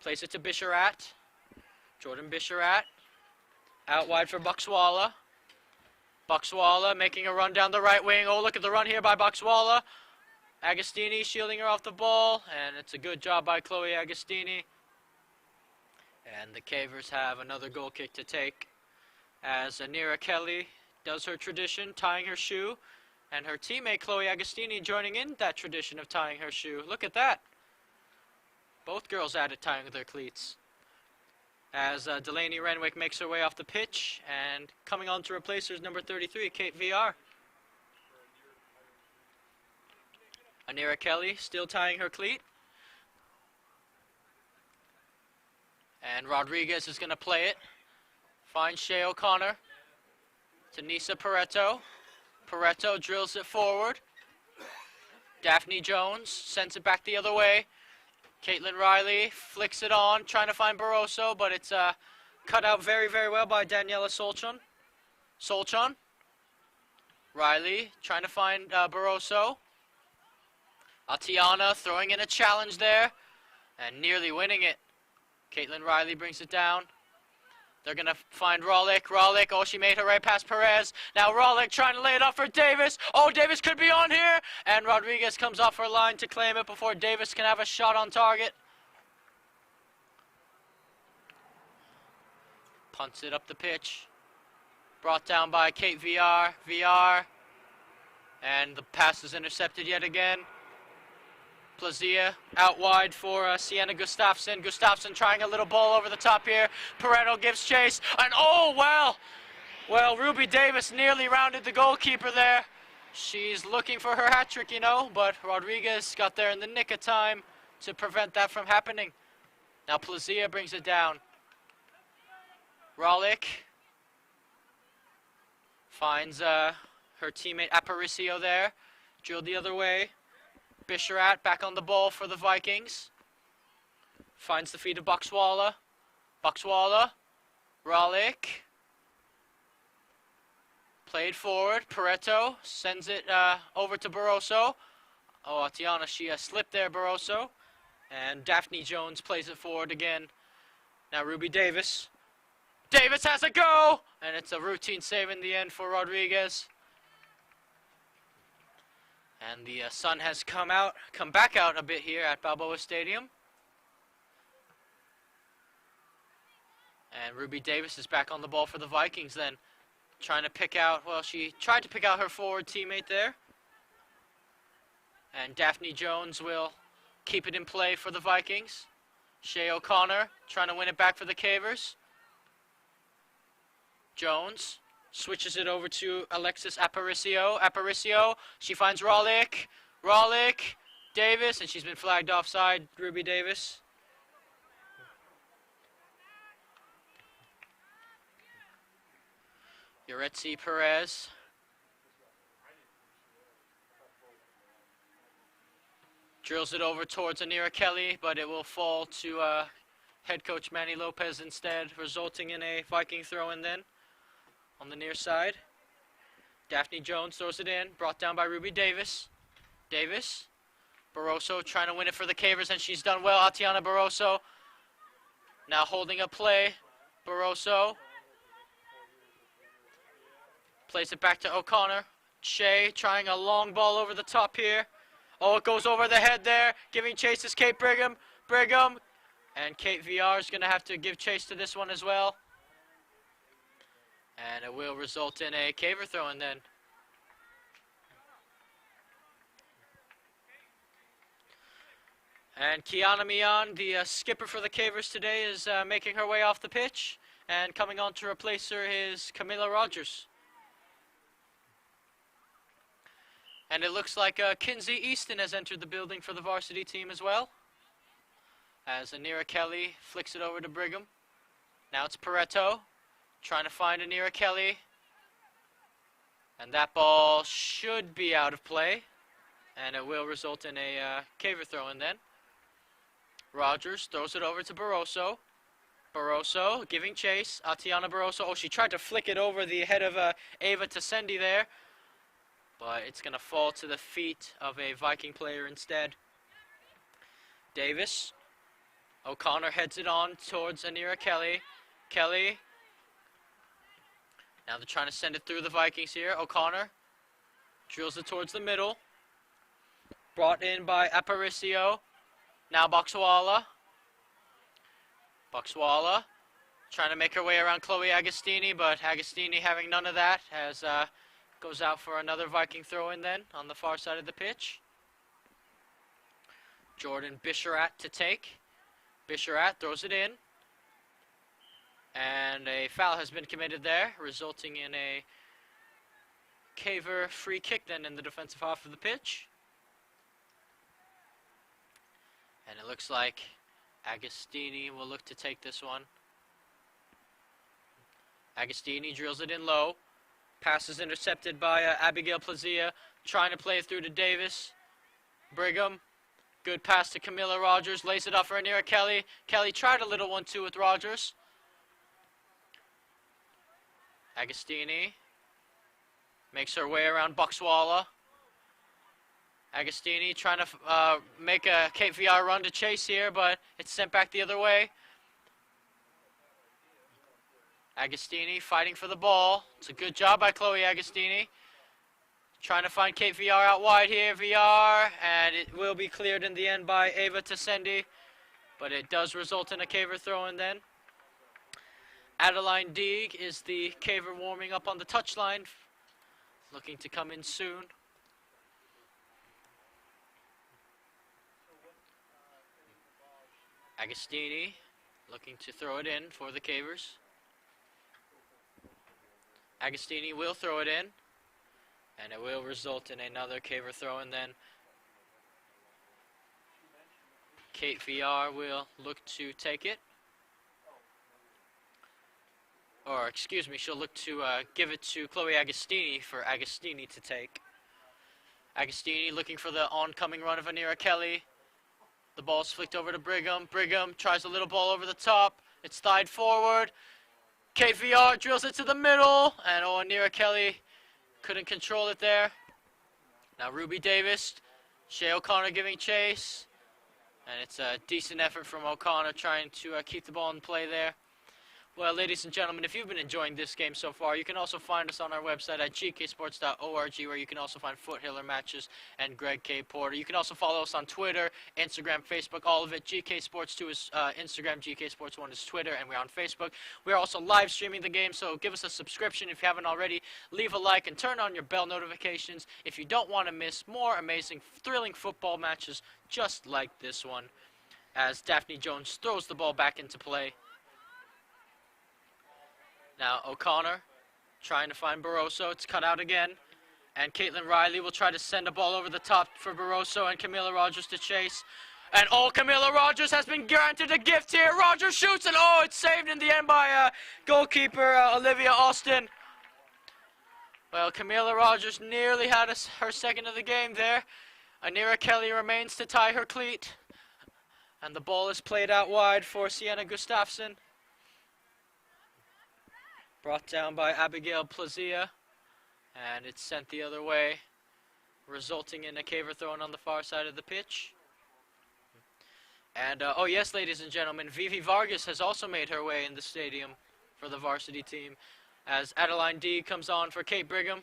Plays it to Bisharat. Jordan Bisharat. Out wide for Boxwalla. Boxwalla making a run down the right wing. Oh, look at the run here by Boxwalla. Agostini shielding her off the ball. And it's a good job by Chloe Agostini. And the Cavers have another goal kick to take, as Anira Kelly does her tradition, tying her shoe. And her teammate Chloe Agostini joining in that tradition of tying her shoe. Look at that. Both girls added tying their cleats. As Delaney Renwick makes her way off the pitch, and coming on to replace her is number 33, Kate VR. Anira Kelly still tying her cleat. And Rodriguez is going to play it. Finds Shea O'Connor to Nisa Pareto. Pareto drills it forward. Daphne Jones sends it back the other way. Caitlin Riley flicks it on, trying to find Barroso, but it's cut out very, very well by Daniela Solchun. Solchun. Riley trying to find Barroso. Atiana throwing in a challenge there and nearly winning it. Caitlin Riley brings it down. They're going to find Rollick. Rollick, oh, she made her right past Perez. Now Rollick trying to lay it up for Davis. Oh, Davis could be on here. And Rodriguez comes off her line to claim it before Davis can have a shot on target. Punts it up the pitch. Brought down by Kate VR. VR. And the pass is intercepted yet again. Plazia out wide for Sienna Gustafsson. Gustafsson trying a little ball over the top here. Pareto gives chase. And oh, well, Ruby Davis nearly rounded the goalkeeper there. She's looking for her hat trick, you know, but Rodriguez got there in the nick of time to prevent that from happening. Now Plazia brings it down. Rollick finds her teammate Aparicio there. Drilled the other way. Bisharat back on the ball for the Vikings. Finds the feet of Boxwala. Boxwala. Rollick. Played forward. Pareto sends it over to Barroso. Oh, Tiana, she slipped there, Barroso. And Daphne Jones plays it forward again. Now Ruby Davis. Davis has a go! And it's a routine save in the end for Rodriguez. And the sun has come back out a bit here at Balboa Stadium. And Ruby Davis is back on the ball for the Vikings then. Trying to pick out, well, she tried to pick out her forward teammate there. And Daphne Jones will keep it in play for the Vikings. Shea O'Connor trying to win it back for the Cavers. Jones switches it over to Alexis Aparicio. Aparicio, she finds Rollick. Rollick, Davis, and she's been flagged offside, Ruby Davis. Yoretzi Perez. Drills it over towards Anira Kelly, but it will fall to head coach Manny Lopez instead, resulting in a Viking throw-in then on the near side. Daphne Jones throws it in, brought down by Ruby Davis. Davis. Barroso trying to win it for the Cavers, and she's done well. Atiana Barroso now holding up play. Barroso plays it back to O'Connor. Shea trying a long ball over the top here. Oh, it goes over the head there. Giving chase is Kate Brigham. Brigham. And Kate VR is going to have to give chase to this one as well. And it will result in a Caver throw-in then. And Kiana Mian, the skipper for the Cavers today, is making her way off the pitch. And coming on to replace her is Camilla Rogers. And it looks like Kinsey Easton has entered the building for the varsity team as well. As Anira Kelly flicks it over to Brigham. Now it's Pareto trying to find Anira Kelly. And that ball should be out of play. And it will result in a Caver throw-in then. Rogers throws it over to Barroso. Barroso giving chase. Atiana Barroso. Oh, she tried to flick it over the head of Ava Tassendi there. But it's going to fall to the feet of a Viking player instead. Davis. O'Connor heads it on towards Anira Kelly. Kelly. Now they're trying to send it through the Vikings here. O'Connor drills it towards the middle. Brought in by Aparicio. Now Boxwala. Boxwala trying to make her way around Chloe Agostini, but Agostini having none of that as goes out for another Viking throw-in then on the far side of the pitch. Jordan Bisharat to take. Bisharat throws it in. And a foul has been committed there, resulting in a Caver free kick then in the defensive half of the pitch. And it looks like Agostini will look to take this one. Agostini drills it in low. Pass is intercepted by Abigail Plazia, trying to play it through to Davis. Brigham, good pass to Camilla Rogers, lays it up for Anira Kelly. Kelly tried a little 1-2 with Rogers. Agostini makes her way around Boxwala. Agostini trying to make a Kate VR run to chase here, but it's sent back the other way. Agostini fighting for the ball. It's a good job by Chloe Agostini. Trying to find Kate VR out wide here. VR, and it will be cleared in the end by Ava Tassendi. But it does result in a Caver throw-in then. Adeline Deeg is the caver warming up on the touchline, looking to come in soon. Agostini looking to throw it in for the cavers. Agostini will throw it in, and it will result in another caver throw, and then Kate VR will look to take it. Or, excuse me, she'll look to give it to Chloe Agostini for Agostini to take. Agostini looking for the oncoming run of Anira Kelly. The ball's flicked over to Brigham. Brigham tries a little ball over the top. It's thighed forward. Kate VR drills it to the middle, and Anira Kelly couldn't control it there. Now Ruby Davis, Shea O'Connor giving chase, and it's a decent effort from O'Connor trying to keep the ball in play there. Well, ladies and gentlemen, if you've been enjoying this game so far, you can also find us on our website at gksports.org, where you can also find Foothiller matches and Greg K. Porter. You can also follow us on Twitter, Instagram, Facebook, all of it. GK Sports 2 is Instagram, GK Sports 1 is Twitter, and we're on Facebook. We're also live streaming the game, so give us a subscription if you haven't already. Leave a like and turn on your bell notifications if you don't want to miss more amazing, thrilling football matches just like this one, as Daphne Jones throws the ball back into play. Now O'Connor trying to find Barroso. It's cut out again. And Caitlin Riley will try to send a ball over the top for Barroso and Camila Rogers to chase. And Camila Rogers has been granted a gift here. Rogers shoots and it's saved in the end by goalkeeper Olivia Austin. Well, Camila Rogers nearly had her second of the game there. Anira Kelly remains to tie her cleat. And the ball is played out wide for Sienna Gustafsson. Brought down by Abigail Plazia, and it's sent the other way, resulting in a caver thrown on the far side of the pitch. And, oh yes, ladies and gentlemen, Vivi Vargas has also made her way in the stadium for the varsity team, as Adeline D comes on for Kate Brigham.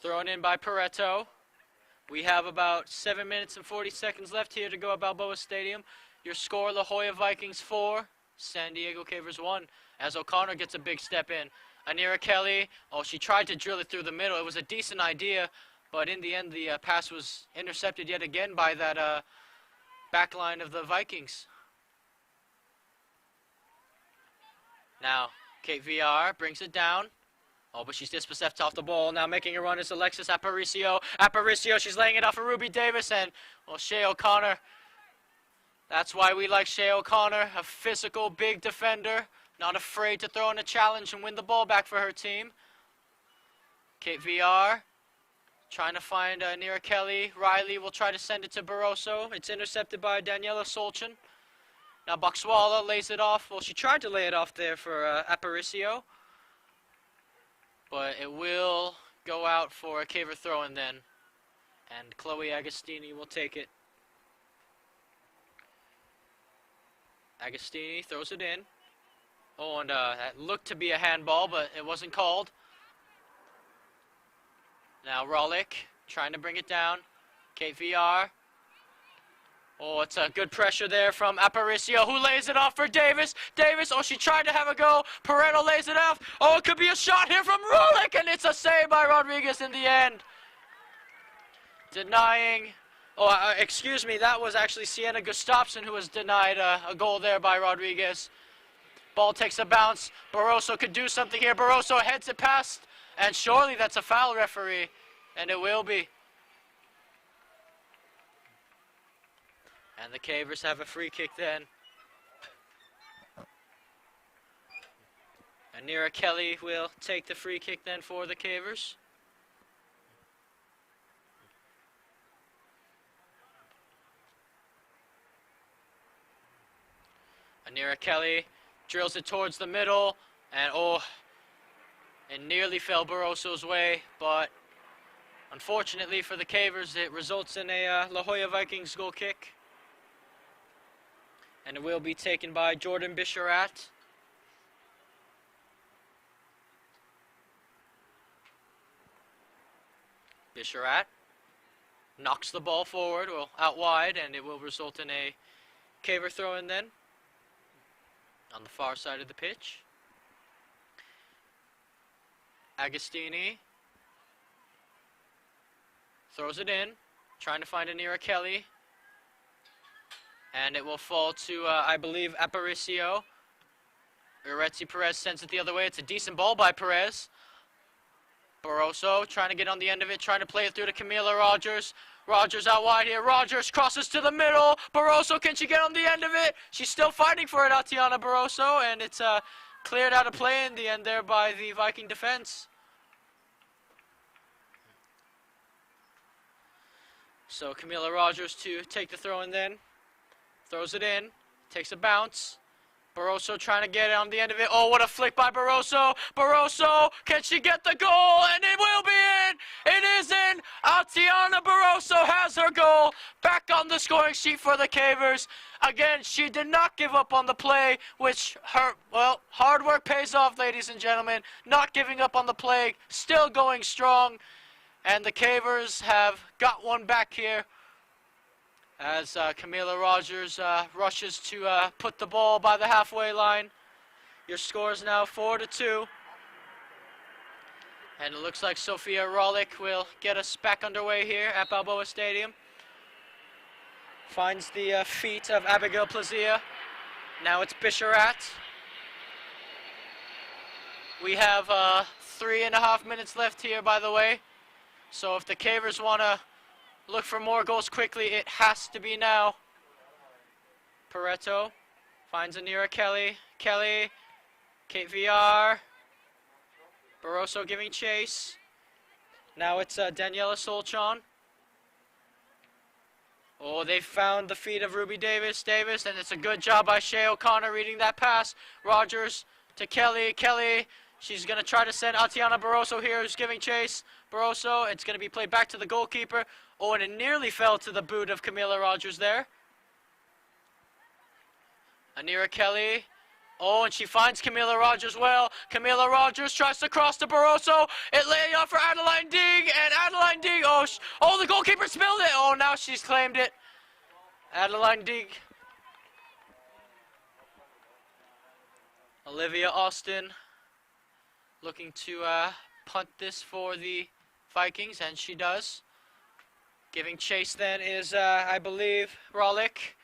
Thrown in by Pareto. We have about 7 minutes and 40 seconds left here to go at Balboa Stadium. Your score, La Jolla Vikings 4, San Diego Cavers 1, as O'Connor gets a big step in. Anira Kelly, she tried to drill it through the middle. It was a decent idea, but in the end, the pass was intercepted yet again by that back line of the Vikings. Now, Kate VR brings it down. But she's dispossessed off the ball. Now making a run is Alexis Aparicio. Aparicio, she's laying it off for Ruby Davis and, Shea O'Connor. That's why we like Shea O'Connor, a physical, big defender, not afraid to throw in a challenge and win the ball back for her team. Kate VR trying to find Anira Kelly. Riley will try to send it to Barroso. It's intercepted by Daniela Solchin. Now Boxwala lays it off. Well, she tried to lay it off there for Aparicio. But it will go out for a caver throw-in then. And Chloe Agostini will take it. Agostini throws it in. And that looked to be a handball, but it wasn't called. Now Rollick trying to bring it down. Kate VR. It's a good pressure there from Aparicio, who lays it off for Davis. Davis, she tried to have a go. Pareto lays it off. It could be a shot here from Rollick, and it's a save by Rodriguez in the end. Denying. Excuse me, that was actually Sienna Gustafsson who was denied a goal there by Rodriguez. Ball takes a bounce. Barroso could do something here. Barroso heads it past, and surely that's a foul, referee, and it will be. And the Cavers have a free kick then. Anira Kelly will take the free kick then for the Cavers. Anira Kelly drills it towards the middle, and it nearly fell Barroso's way, but unfortunately for the Cavers, it results in a La Jolla Vikings goal kick. And it will be taken by Jordan Bisharat. Bisharat knocks the ball forward, well, out wide, and it will result in a Caver throw-in then on the far side of the pitch. Agostini throws it in, trying to find Anira Kelly. And it will fall to, I believe, Aparicio. Uretzi Perez sends it the other way. It's a decent ball by Perez. Barroso trying to get on the end of it, trying to play it through to Camila Rogers. Rogers out wide here. Rogers crosses to the middle. Barroso, can she get on the end of it? She's still fighting for it, Atiana Barroso, and it's cleared out of play in the end there by the Viking defense. So Camila Rogers to take the throw in then. Throws it in. Takes a bounce. Barroso trying to get it on the end of it. Oh, what a flick by Barroso. Barroso, can she get the goal? And it will be in. It is in. Atiana Barroso has her goal. Back on the scoring sheet for the Cavers. Again, she did not give up on the play, which hard work pays off, ladies and gentlemen. Not giving up on the play, still going strong. And the Cavers have got one back here, as Camila Rogers rushes to put the ball by the halfway line. Your score is now 4-2. And it looks like Sophia Rollick will get us back underway here at Balboa Stadium. Finds the feet of Abigail Plazia. Now it's Bisharat. We have 3.5 minutes left here, by the way. So if the Cavers want to look for more goals quickly, it has to be now. Pareto finds Anira Kelly. Kelly, Kate VR. Barroso giving chase. Now it's Daniela Solchon. Oh, they found the feet of Ruby Davis. And it's a good job by Shea O'Connor reading that pass. Rogers to Kelly. Kelly, she's going to try to send Atiana Barroso here, who's giving chase. Barroso, it's going to be played back to the goalkeeper. Oh, and it nearly fell to the boot of Camila Rogers there. Anira Kelly. Oh, and she finds Camila Rogers well. Camila Rogers tries to cross to Barroso. It lay off for Adeline Dig, and Adeline Dig, oh, the goalkeeper spilled it. Oh, now she's claimed it. Adeline Dig. Olivia Austin looking to punt this for the Vikings, and she does. Giving chase then is, I believe, Rollick.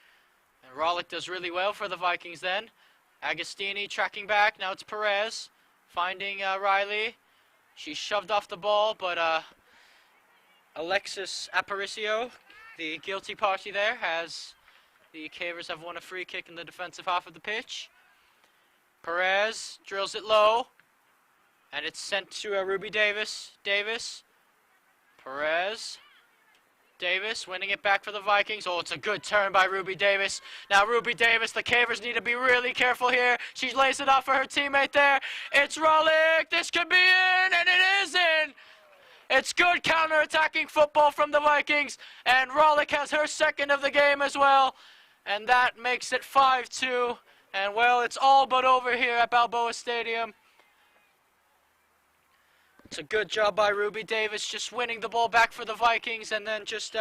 And Rollick does really well for the Vikings then. Agostini tracking back. Now it's Perez finding Riley. She's shoved off the ball, but Alexis Aparicio, the guilty party there, as the Cavers have won a free kick in the defensive half of the pitch. Perez drills it low, and it's sent to Ruby Davis. Perez. Davis winning it back for the Vikings. Oh, it's a good turn by Ruby Davis. Now Ruby Davis, the Cavers need to be really careful here. She lays it off for her teammate there. It's Rollick. This could be in, and it is in. It's good counter-attacking football from the Vikings, and Rollick has her second of the game as well. And that makes it 5-2. And, well, it's all but over here at Balboa Stadium. It's a good job by Ruby Davis, just winning the ball back for the Vikings and then just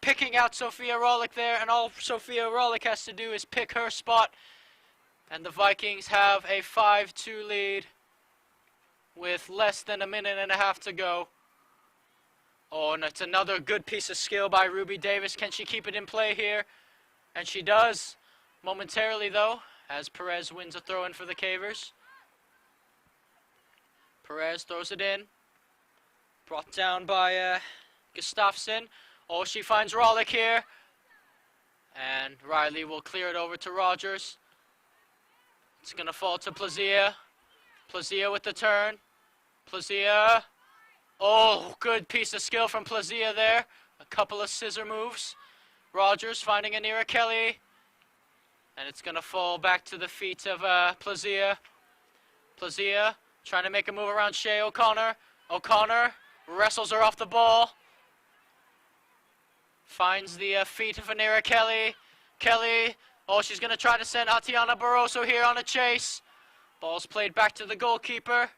picking out Sophia Rollick there. And all Sophia Rollick has to do is pick her spot. And the Vikings have a 5-2 lead with less than a minute and a half to go. Oh, and it's another good piece of skill by Ruby Davis. Can she keep it in play here? And she does, momentarily though, as Perez wins a throw-in for the Cavers. Perez throws it in. Brought down by Gustafsson. Oh, she finds Rollick here. And Riley will clear it over to Rogers. It's going to fall to Plazia. Plazia with the turn. Plazia. Oh, good piece of skill from Plazia there. A couple of scissor moves. Rogers finding Anira Kelly. And it's going to fall back to the feet of Plazia. Plazia trying to make a move around Shea O'Connor. O'Connor wrestles her off the ball. Finds the feet of Anira Kelly. Kelly, oh, she's going to try to send Atiana Barroso here on a chase. Ball's played back to the goalkeeper.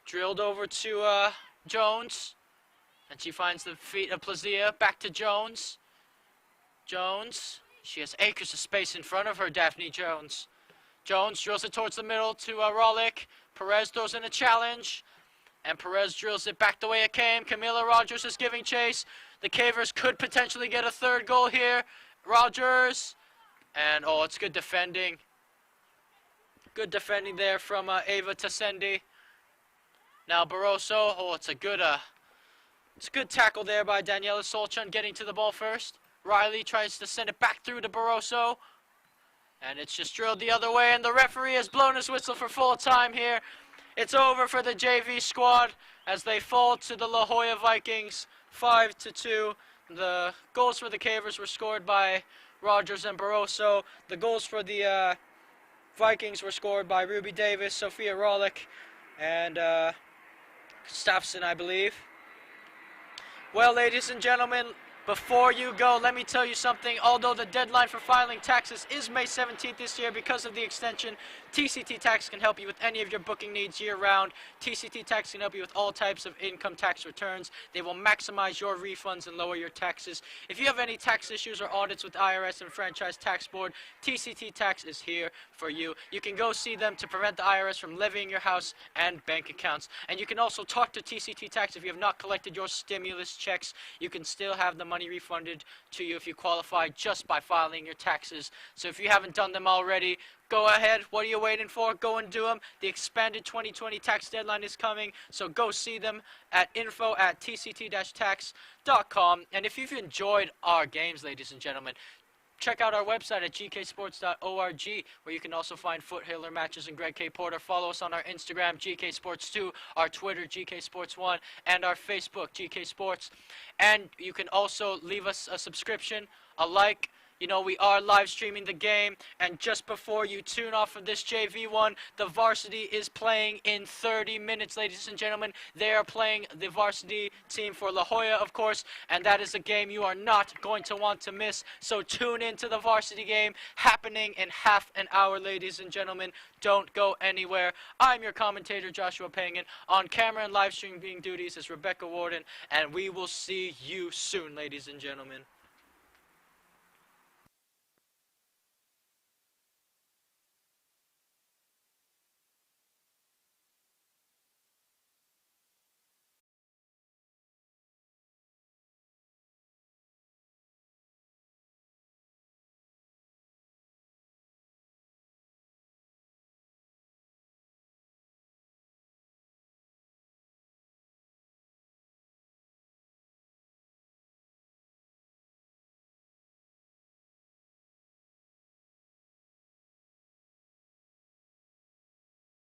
Drilled over to Jones. And she finds the feet of Plazia. Back to Jones. Jones. She has acres of space in front of her, Daphne Jones. Jones drills it towards the middle to Rollick. Perez throws in a challenge. And Perez drills it back the way it came. Camila Rogers is giving chase. The Cavers could potentially get a third goal here. Rogers. And, oh, it's good defending. Good defending there from Ava Tassendi. Now Barroso. Oh, it's a good tackle there by Daniela Solchun getting to the ball first. Riley tries to send it back through to Barroso. And it's just drilled the other way, and the referee has blown his whistle for full time here. It's over for the JV squad as they fall to the La Jolla Vikings 5-2. The goals for the Cavers were scored by Rogers and Barroso. The goals for the Vikings were scored by Ruby Davis, Sophia Rollick, and Staffson, I believe. Well, ladies and gentlemen, before you go, let me tell you something. Although the deadline for filing taxes is May 17th this year because of the extension, TCT Tax can help you with any of your booking needs year-round. TCT Tax can help you with all types of income tax returns. They will maximize your refunds and lower your taxes. If you have any tax issues or audits with IRS and Franchise Tax Board, TCT Tax is here for you. You can go see them to prevent the IRS from levying your house and bank accounts. And you can also talk to TCT Tax if you have not collected your stimulus checks. You can still have the money refunded to you if you qualify just by filing your taxes. So if you haven't done them already, go ahead. What are you waiting for? Go and do them. The expanded 2020 tax deadline is coming, so go see them at info@tct-tax.com. And if you've enjoyed our games, ladies and gentlemen, check out our website at gksports.org, where you can also find Foot Hiller matches and Greg K. Porter. Follow us on our Instagram, GKSports2, our Twitter, GKSports1, and our Facebook, GK Sports. And you can also leave us a subscription, a like. You know, we are live streaming the game, and just before you tune off of this JV1, the Varsity is playing in 30 minutes, ladies and gentlemen. They are playing the Varsity team for La Jolla, of course, and that is a game you are not going to want to miss. So tune into the Varsity game happening in half an hour, ladies and gentlemen. Don't go anywhere. I'm your commentator, Joshua Pangan. On camera and live streaming duties is Rebecca Worden, and we will see you soon, ladies and gentlemen.